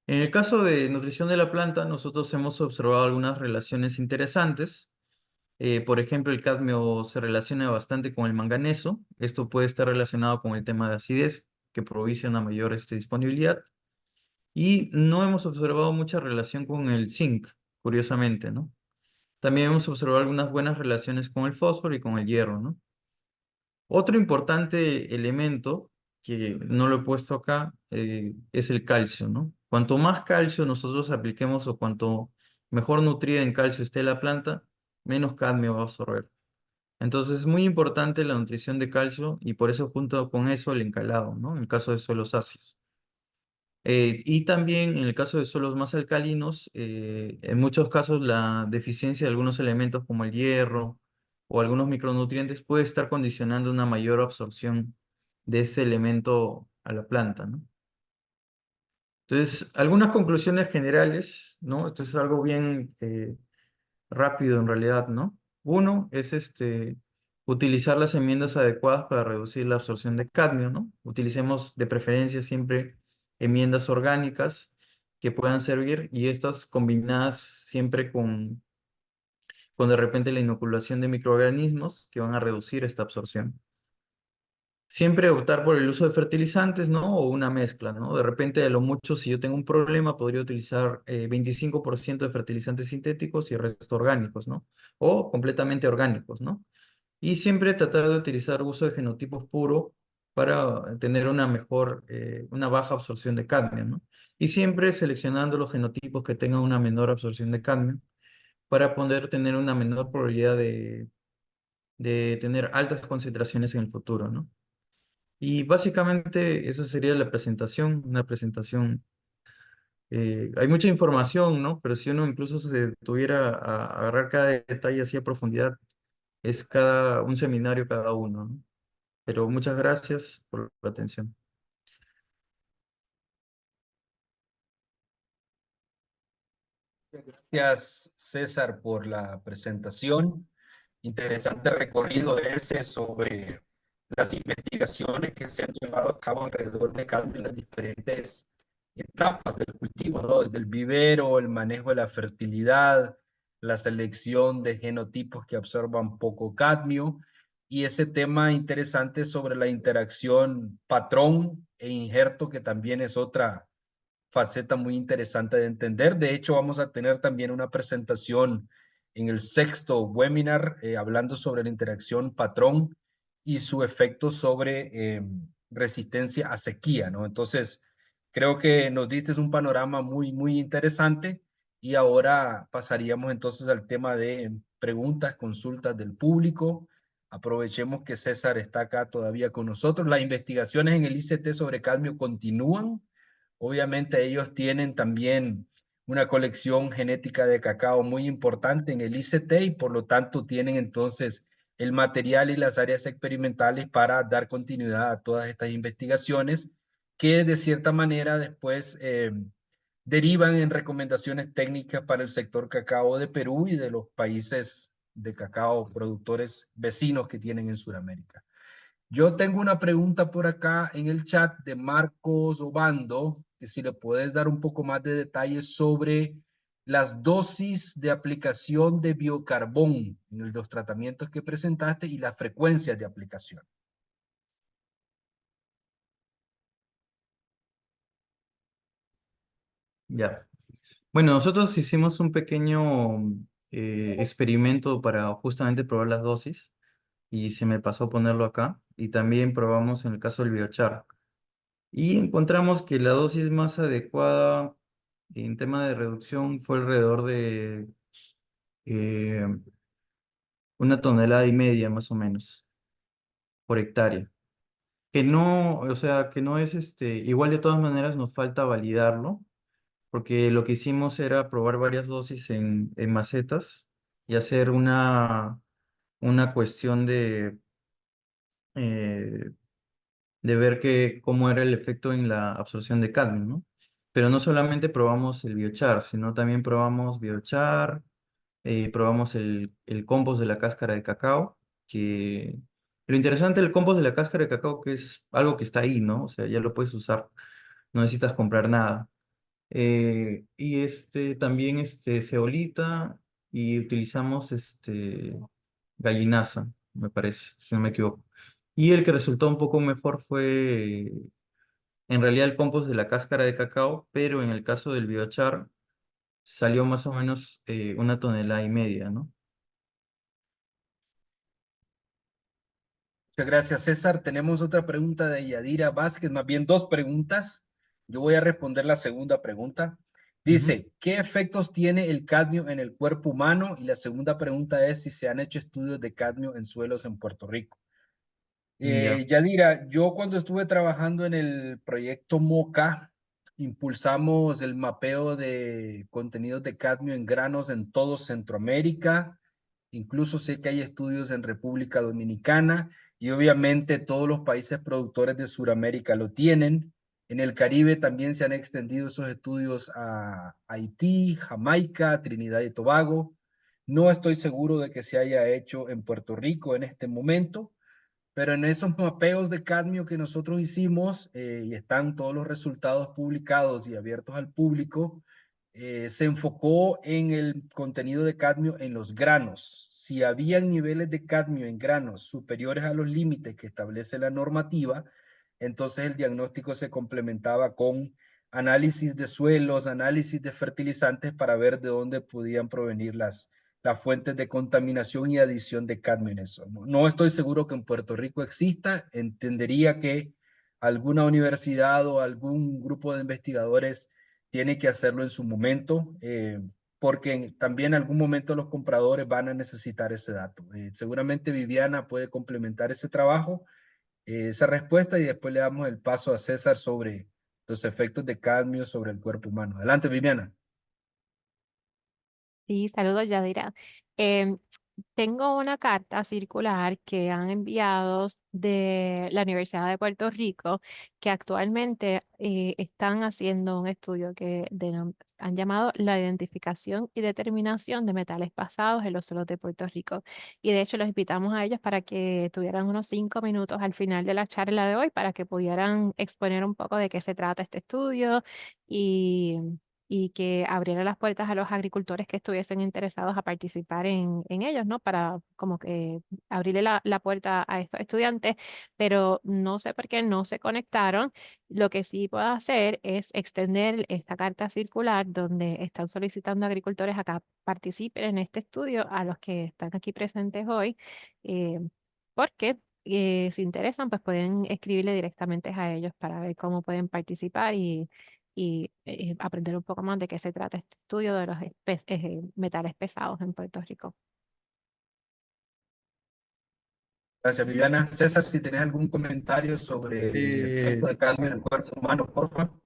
En el caso de nutrición de la planta, nosotros hemos observado algunas relaciones interesantes. Por ejemplo, el cadmio se relaciona bastante con el manganeso. Esto puede estar relacionado con el tema de acidez, que propicia una mayor disponibilidad. Y no hemos observado mucha relación con el zinc, curiosamente, ¿no? También hemos observado algunas buenas relaciones con el fósforo y con el hierro, ¿no? Otro importante elemento que no lo he puesto acá es el calcio, ¿no? Cuanto más calcio nosotros apliquemos o cuanto mejor nutrida en calcio esté la planta, menos cadmio va a absorber. Entonces es muy importante la nutrición de calcio y por eso junto con eso el encalado, ¿no? En el caso de suelos ácidos. Y también en el caso de suelos más alcalinos, en muchos casos la deficiencia de algunos elementos como el hierro o algunos micronutrientes puede estar condicionando una mayor absorción de ese elemento a la planta, ¿no? Entonces, algunas conclusiones generales, ¿no? Esto es algo bien rápido en realidad, ¿no? Uno es utilizar las enmiendas adecuadas para reducir la absorción de cadmio, ¿no? Utilicemos de preferencia siempre enmiendas orgánicas que puedan servir y estas combinadas siempre con de repente la inoculación de microorganismos que van a reducir esta absorción. Siempre optar por el uso de fertilizantes, ¿no? O una mezcla, ¿no? De repente, a lo mucho, si yo tengo un problema, podría utilizar 25% de fertilizantes sintéticos y el resto orgánicos, ¿no? O completamente orgánicos, ¿no? Y siempre tratar de utilizar uso de genotipos puro para tener una mejor, una baja absorción de cadmio, ¿no? Y siempre seleccionando los genotipos que tengan una menor absorción de cadmio para poder tener una menor probabilidad de tener altas concentraciones en el futuro, ¿no? Y básicamente esa sería la presentación, una presentación. Hay mucha información, ¿no? Pero si uno incluso se tuviera a agarrar cada detalle así a profundidad, es un seminario cada uno, ¿no? Pero muchas gracias por la atención. Gracias, César, por la presentación. Interesante recorrido ese sobre las investigaciones que se han llevado a cabo alrededor de cadmio en las diferentes etapas del cultivo, ¿no? Desde el vivero, el manejo de la fertilidad, la selección de genotipos que absorban poco cadmio y ese tema interesante sobre la interacción patrón e injerto, que también es otra faceta muy interesante de entender. De hecho, vamos a tener también una presentación en el sexto webinar hablando sobre la interacción patrón y su efecto sobre resistencia a sequía, ¿no? Entonces, creo que nos diste un panorama muy, muy interesante y ahora pasaríamos entonces al tema de preguntas, consultas del público. Aprovechemos que César está acá todavía con nosotros. Las investigaciones en el ICT sobre cadmio continúan. Obviamente ellos tienen también una colección genética de cacao muy importante en el ICT y por lo tanto tienen entonces el material y las áreas experimentales para dar continuidad a todas estas investigaciones que de cierta manera después derivan en recomendaciones técnicas para el sector cacao de Perú y de los países de cacao productores vecinos que tienen en Sudamérica. Yo tengo una pregunta por acá en el chat de Marcos Obando, que si le puedes dar un poco más de detalles sobre las dosis de aplicación de biocarbón en los tratamientos que presentaste y las frecuencias de aplicación. Ya. Bueno, nosotros hicimos un pequeño experimento para justamente probar las dosis y se me pasó ponerlo acá. Y también probamos en el caso del biochar. Y encontramos que la dosis más adecuada en tema de reducción fue alrededor de eh, 1,5 toneladas más o menos por hectárea. Que no, o sea, que no es igual de todas maneras nos falta validarlo, porque lo que hicimos era probar varias dosis en macetas y hacer una cuestión eh, de ver cómo era el efecto en la absorción de cadmio, ¿no? Pero no solamente probamos el biochar, sino también probamos biochar, probamos el compost de la cáscara de cacao, que lo interesante del compost de la cáscara de cacao que es algo que está ahí, ¿no? O sea, ya lo puedes usar, no necesitas comprar nada. Y también ceolita y utilizamos gallinaza, me parece, si no me equivoco. Y el que resultó un poco mejor fue en realidad el compost de la cáscara de cacao, pero en el caso del biochar salió más o menos 1,5 toneladas, ¿no? Muchas gracias, César. Tenemos otra pregunta de Yadira Vázquez, más bien dos preguntas. Yo voy a responder la segunda pregunta. Ujú. Dice, ¿qué efectos tiene el cadmio en el cuerpo humano? Y la segunda pregunta es si se han hecho estudios de cadmio en suelos en Puerto Rico. Ya. Yadira, yo cuando estuve trabajando en el proyecto MOCA, impulsamos el mapeo de contenidos de cadmio en granos en todo Centroamérica. Incluso sé que hay estudios en República Dominicana y obviamente todos los países productores de Sudamérica lo tienen. En el Caribe también se han extendido esos estudios a Haití, Jamaica, Trinidad y Tobago. No estoy seguro de que se haya hecho en Puerto Rico en este momento, pero en esos mapeos de cadmio que nosotros hicimos, y están todos los resultados publicados y abiertos al público, se enfocó en el contenido de cadmio en los granos. Si habían niveles de cadmio en granos superiores a los límites que establece la normativa, entonces el diagnóstico se complementaba con análisis de suelos, análisis de fertilizantes para ver de dónde podían provenir las fuentes de contaminación y adición de cadmio en eso. No, no estoy seguro que en Puerto Rico exista. Entendería que alguna universidad o algún grupo de investigadores tiene que hacerlo en su momento, porque también en algún momento los compradores van a necesitar ese dato. Seguramente Viviana puede complementar ese trabajo, esa respuesta, y después le damos el paso a César sobre los efectos de cadmio sobre el cuerpo humano. Adelante, Viviana. Sí, saludos, Yadira. Em, Tengo una carta circular que han enviado de la Universidad de Puerto Rico, que actualmente están haciendo un estudio que han llamado la identificación y determinación de metales pasados en los suelos de Puerto Rico. Y de hecho los invitamos a ellos para que tuvieran unos 5 minutos al final de la charla de hoy para que pudieran exponer un poco de qué se trata este estudio y que abriera las puertas a los agricultores que estuviesen interesados a participar en ellos, ¿no? Para como que abrirle la puerta a estos estudiantes, pero no sé por qué no se conectaron. Lo que sí puedo hacer es extender esta carta circular donde están solicitando agricultores acá participen en este estudio a los que están aquí presentes hoy, eh, porque si interesan, pues pueden escribirle directamente a ellos para ver cómo pueden participar y aprender un poco más de qué se trata este estudio de los metales pesados en Puerto Rico. Gracias, Viviana. César, si tenés algún comentario sobre el efecto de Sí, cadmio en el cuerpo humano, por favor.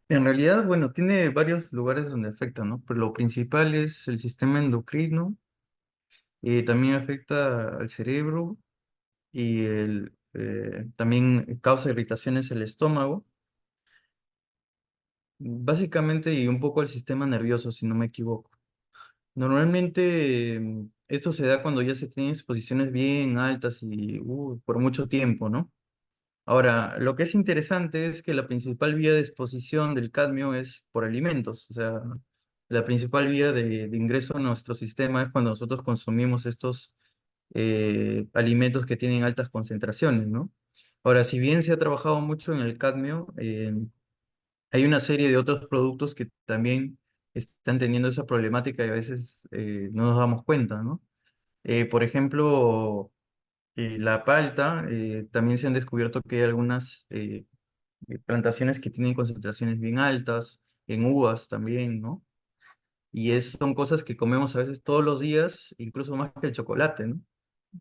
en realidad, bueno, tiene varios lugares donde afecta, ¿no? Pero lo principal es el sistema endocrino, también afecta al cerebro y también causa irritaciones el estómago, básicamente y un poco al sistema nervioso, si no me equivoco. Normalmente esto se da cuando ya se tienen exposiciones bien altas y por mucho tiempo, ¿no? Ahora, lo que es interesante es que la principal vía de exposición del cadmio es por alimentos, o sea, la principal vía de ingreso a nuestro sistema es cuando nosotros consumimos estos alimentos que tienen altas concentraciones, ¿no? Ahora, si bien se ha trabajado mucho en el cadmio, hay una serie de otros productos que también están teniendo esa problemática y a veces no nos damos cuenta, ¿no? Por ejemplo, la palta, también se han descubierto que hay algunas plantaciones que tienen concentraciones bien altas, en uvas también, ¿no? Y son cosas que comemos a veces todos los días, incluso más que el chocolate, ¿no?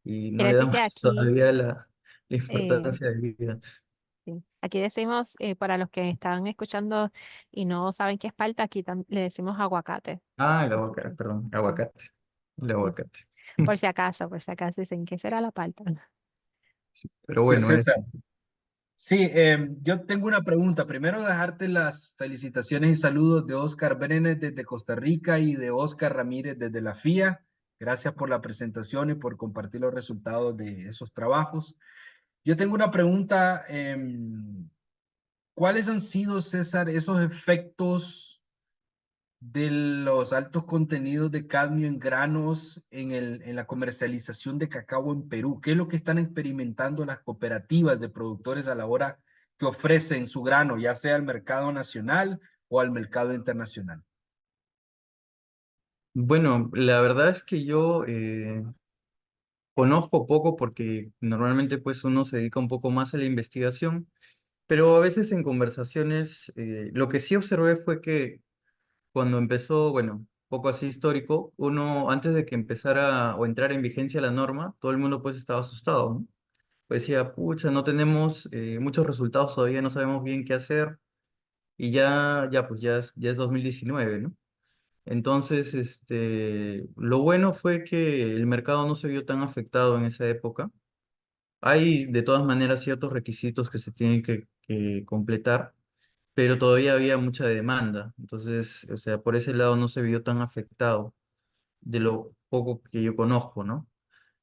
Y no Quiere le decir que damos aquí, todavía la eh, importancia de vida. sí, aquí decimos, para los que están escuchando y no saben qué es palta, aquí le decimos aguacate. Ah, el aguacate, Entonces, perdón, sí, aguacate. El sí, aguacate. por si acaso dicen, ¿qué será la palta? Pero Sí, bueno, César. Sí, yo tengo una pregunta. Primero, dejarte las felicitaciones y saludos de Oscar Brenes desde Costa Rica y de Oscar Ramírez desde la FIA. Gracias por la presentación y por compartir los resultados de esos trabajos. Yo tengo una pregunta. ¿Cuáles han sido, César, esos efectos de los altos contenidos de cadmio en granos en la comercialización de cacao en Perú? ¿Qué es lo que están experimentando las cooperativas de productores a la hora que ofrecen su grano, ya sea al mercado nacional o al mercado internacional? Bueno, la verdad es que yo conozco poco porque normalmente pues uno se dedica un poco más a la investigación, pero a veces en conversaciones lo que sí observé fue que cuando empezó, bueno, poco así histórico, uno antes de que empezara o entrara en vigencia la norma, todo el mundo pues estaba asustado, ¿no? Pues decía, pucha, no tenemos muchos resultados todavía, no sabemos bien qué hacer y ya es 2019, ¿no? Entonces, lo bueno fue que el mercado no se vio tan afectado en esa época. Hay de todas maneras ciertos requisitos que se tienen que completar, pero todavía había mucha demanda. Entonces, o sea, por ese lado no se vio tan afectado de lo poco que yo conozco, ¿no?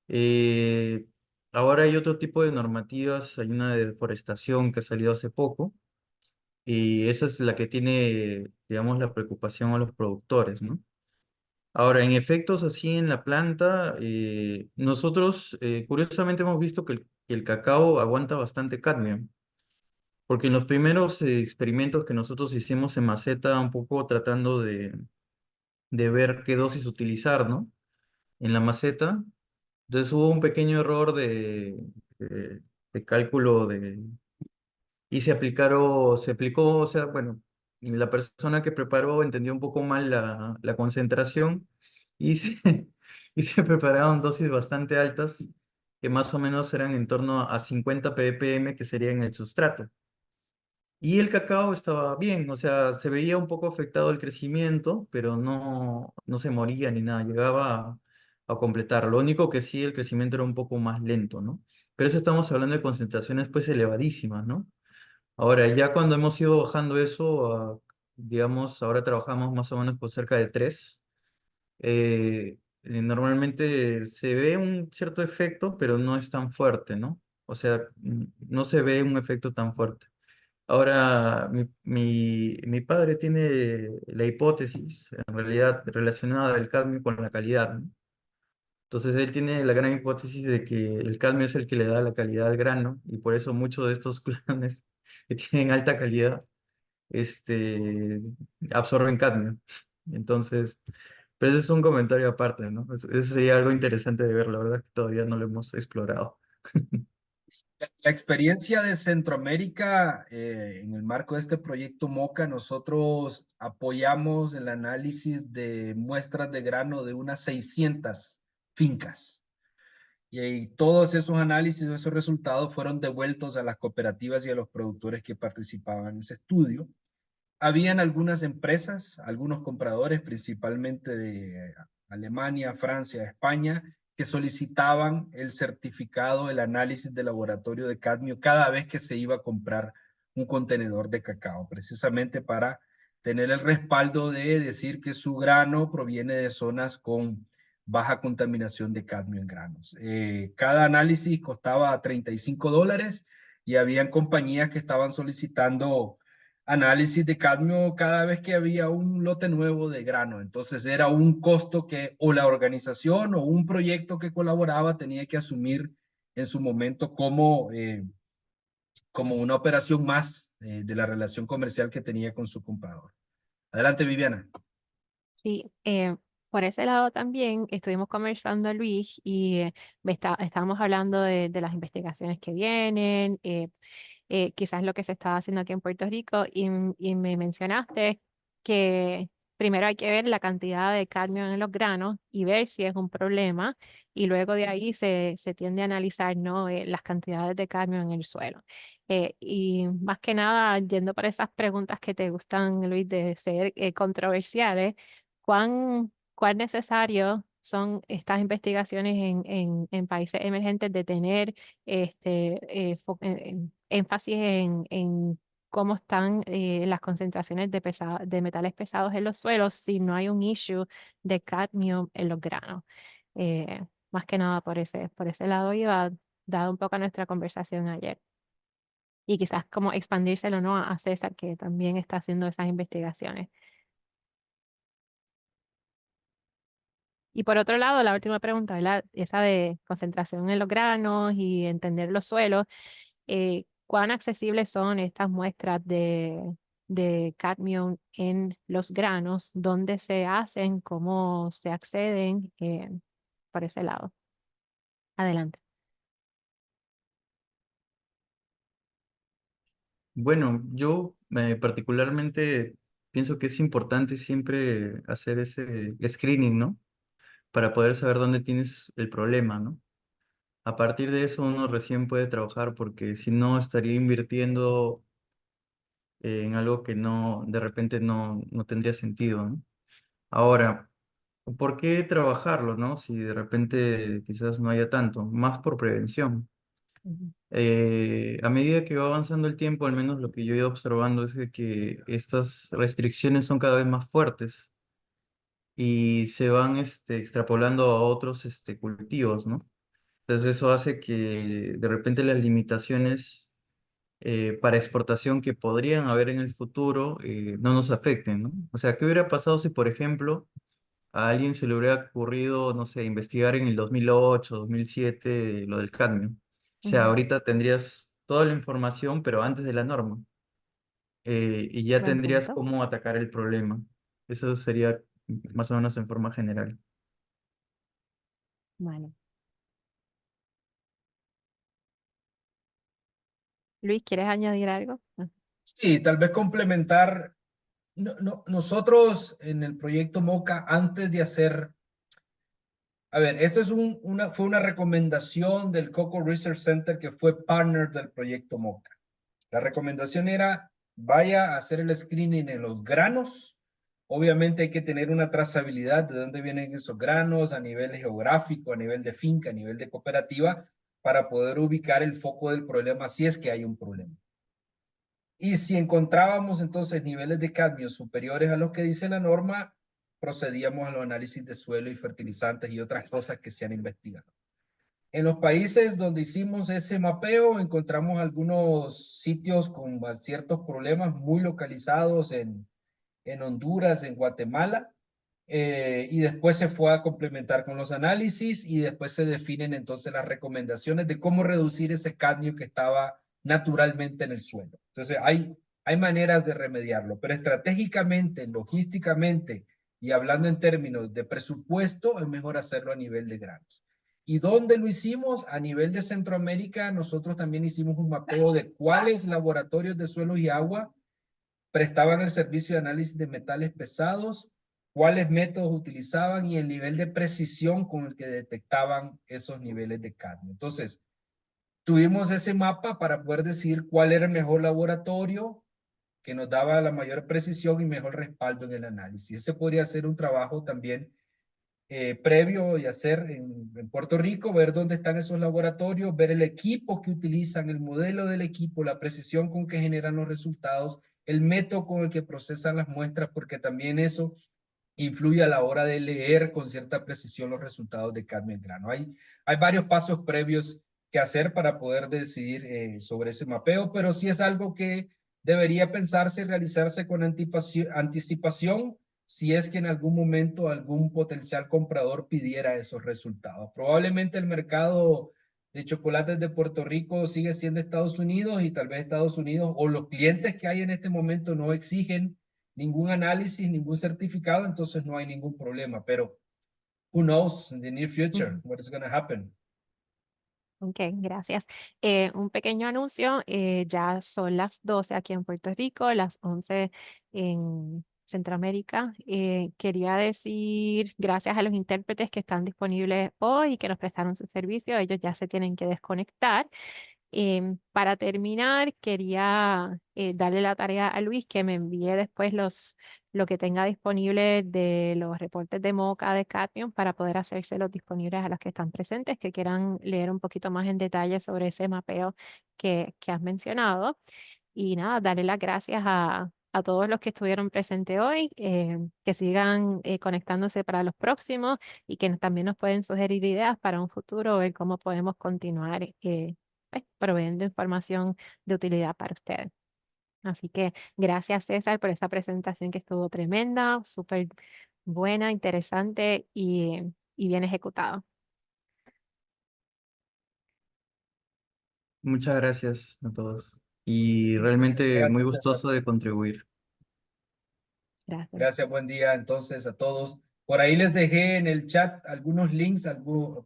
Eh, Ahora hay otro tipo de normativas, hay una de deforestación que ha salido hace poco, y esa es la que tiene, digamos, la preocupación a los productores, ¿no? Ahora, en efectos así en la planta, nosotros curiosamente hemos visto que el cacao aguanta bastante cadmio, porque en los primeros experimentos que nosotros hicimos en maceta, un poco tratando de ver qué dosis utilizar, ¿no? En la maceta, entonces hubo un pequeño error de cálculo y se aplicó, o sea, bueno, la persona que preparó entendió un poco mal la concentración y se, y se prepararon dosis bastante altas, que más o menos eran en torno a 50 ppm, que sería en el sustrato. Y el cacao estaba bien, o sea, se veía un poco afectado el crecimiento, pero no se moría ni nada, llegaba a completar. Lo único que sí, el crecimiento era un poco más lento, ¿no? Pero eso estamos hablando de concentraciones pues elevadísimas, ¿no? Ahora, ya cuando hemos ido bajando eso, digamos, ahora trabajamos más o menos por cerca de 3. Normalmente se ve un cierto efecto, pero no es tan fuerte, ¿no? O sea, no se ve un efecto tan fuerte. Ahora, mi padre tiene la hipótesis, en realidad, relacionada del cadmio con la calidad, ¿no? Entonces, él tiene la gran hipótesis de que el cadmio es el que le da la calidad al grano, y por eso muchos de estos clanes que tienen alta calidad, este, absorben cadmio. Entonces, pero ese es un comentario aparte, ¿no? Eso sería algo interesante de ver, la verdad que todavía no lo hemos explorado. La experiencia de Centroamérica, en el marco de este proyecto MOCA, nosotros apoyamos el análisis de muestras de grano de unas 600 fincas. Y ahí todos esos análisis, esos resultados fueron devueltos a las cooperativas y a los productores que participaban en ese estudio. Habían algunas empresas, algunos compradores, principalmente de Alemania, Francia, España, que solicitaban el certificado, el análisis de laboratorio de cadmio cada vez que se iba a comprar un contenedor de cacao, precisamente para tener el respaldo de decir que su grano proviene de zonas con baja contaminación de cadmio en granos. Cada análisis costaba $35 y habían compañías que estaban solicitando análisis de cadmio cada vez que había un lote nuevo de grano. Entonces era un costo que o la organización o un proyecto que colaboraba tenía que asumir en su momento como una operación más de la relación comercial que tenía con su comprador. Adelante, Viviana. Sí, por ese lado también estuvimos conversando, Luis, y estábamos hablando de las investigaciones que vienen, quizás lo que se estaba haciendo aquí en Puerto Rico, y me mencionaste que primero hay que ver la cantidad de cadmio en los granos y ver si es un problema, y luego de ahí se tiende a analizar, ¿no? Las cantidades de cadmio en el suelo. Y más que nada, yendo para esas preguntas que te gustan, Luis, de ser controversiales, ¿cuán necesario son estas investigaciones en países emergentes de tener énfasis en cómo están las concentraciones de metales pesados en los suelos si no hay un issue de cadmio en los granos? Más que nada por ese lado iba, dado un poco a nuestra conversación ayer. Y quizás como expandírselo, ¿no? A César, que también está haciendo esas investigaciones. Y por otro lado, la última pregunta, ¿verdad? Esa de concentración en los granos y entender los suelos, ¿cuán accesibles son estas muestras de cadmio en los granos? ¿Dónde se hacen? ¿Cómo se acceden? Por ese lado. Adelante. Bueno, yo particularmente pienso que es importante siempre hacer ese screening, ¿no? Para poder saber dónde tienes el problema, ¿no? A partir de eso uno recién puede trabajar porque si no estaría invirtiendo en algo que no, de repente no tendría sentido, ¿no? Ahora, ¿por qué trabajarlo, no? Si de repente quizás no haya tanto, más por prevención. Ujú, A medida que va avanzando el tiempo, al menos lo que yo he ido observando es de que estas restricciones son cada vez más fuertes y se van extrapolando a otros cultivos, ¿no? Entonces eso hace que de repente las limitaciones para exportación que podrían haber en el futuro no nos afecten, ¿no? O sea, ¿qué hubiera pasado si, por ejemplo, a alguien se le hubiera ocurrido, no sé, investigar en el 2008, 2007 lo del cadmio? O sea, ujú. ahorita tendrías toda la información, pero antes de la norma, y ya Buen tendrías punto. cómo atacar el problema. Eso sería más o menos en forma general. Vale. Luis, ¿quieres añadir algo? Ah, Sí, tal vez complementar. Nosotros en el proyecto MOCA, antes de hacer, a ver, esto es fue una recomendación del Coco Research Center que fue partner del proyecto MOCA. La recomendación era, vaya a hacer el screening en los granos. Obviamente hay que tener una trazabilidad de dónde vienen esos granos a nivel geográfico, a nivel de finca, a nivel de cooperativa, para poder ubicar el foco del problema si es que hay un problema. Y si encontrábamos entonces niveles de cadmio superiores a los que dice la norma, procedíamos a los análisis de suelo y fertilizantes y otras cosas que se han investigado. En los países donde hicimos ese mapeo, encontramos algunos sitios con ciertos problemas muy localizados en Honduras, en Guatemala, y después se fue a complementar con los análisis y después se definen entonces las recomendaciones de cómo reducir ese cadmio que estaba naturalmente en el suelo. Entonces hay maneras de remediarlo, pero estratégicamente, logísticamente y hablando en términos de presupuesto, es mejor hacerlo a nivel de granos. ¿Y dónde lo hicimos? A nivel de Centroamérica, nosotros también hicimos un mapeo de cuáles laboratorios de suelos y agua prestaban el servicio de análisis de metales pesados, cuáles métodos utilizaban y el nivel de precisión con el que detectaban esos niveles de cadmio. Entonces, tuvimos ese mapa para poder decir cuál era el mejor laboratorio que nos daba la mayor precisión y mejor respaldo en el análisis. Ese podría ser un trabajo también previo y hacer en Puerto Rico, ver dónde están esos laboratorios, ver el equipo que utilizan, el modelo del equipo, la precisión con que generan los resultados, el método con el que procesan las muestras, porque también eso influye a la hora de leer con cierta precisión los resultados de cadmio en grano. Hay varios pasos previos que hacer para poder decidir sobre ese mapeo, pero sí es algo que debería pensarse y realizarse con anticipación si es que en algún momento algún potencial comprador pidiera esos resultados. Probablemente el mercado de chocolates de Puerto Rico sigue siendo Estados Unidos y tal vez Estados Unidos o los clientes que hay en este momento no exigen ningún análisis, ningún certificado, entonces no hay ningún problema. Pero who knows in the near future ujú. what is going to happen? Ok, gracias. Un pequeño anuncio, ya son las 12 aquí en Puerto Rico, las 11 en Centroamérica. Quería decir gracias a los intérpretes que están disponibles hoy y que nos prestaron su servicio. Ellos ya se tienen que desconectar. Para terminar, quería darle la tarea a Luis que me envíe después lo que tenga disponible de los reportes de MOCA de Cadmium para poder hacérselos disponibles a los que están presentes, que quieran leer un poquito más en detalle sobre ese mapeo que has mencionado. Y nada, darle las gracias a todos los que estuvieron presentes hoy, que sigan conectándose para los próximos y que también nos pueden sugerir ideas para un futuro, ver cómo podemos continuar pues, proveyendo información de utilidad para ustedes. Así que gracias César por esa presentación que estuvo tremenda, súper buena, interesante y y bien ejecutado. Muchas gracias a todos. Y realmente muy Gracias, César. gustoso de contribuir. Gracias. Gracias, buen día entonces a todos. Por ahí les dejé en el chat algunos links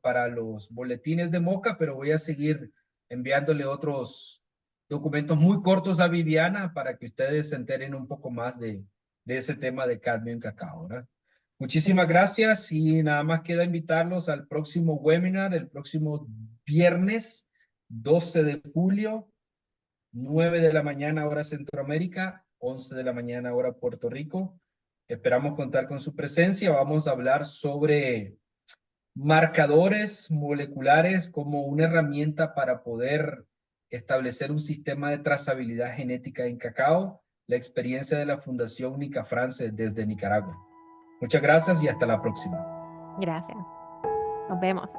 para los boletines de Moca, pero voy a seguir enviándole otros documentos muy cortos a Viviana para que ustedes se enteren un poco más de ese tema de cadmio en cacao, ¿verdad? Muchísimas gracias y nada más queda invitarlos al próximo webinar, el próximo viernes 12 de julio, 9 de la mañana hora Centroamérica, 11 de la mañana hora Puerto Rico. Esperamos contar con su presencia. Vamos a hablar sobre marcadores moleculares como una herramienta para poder establecer un sistema de trazabilidad genética en cacao, la experiencia de la Fundación Nica France desde Nicaragua. Muchas gracias y hasta la próxima. Gracias. Nos vemos.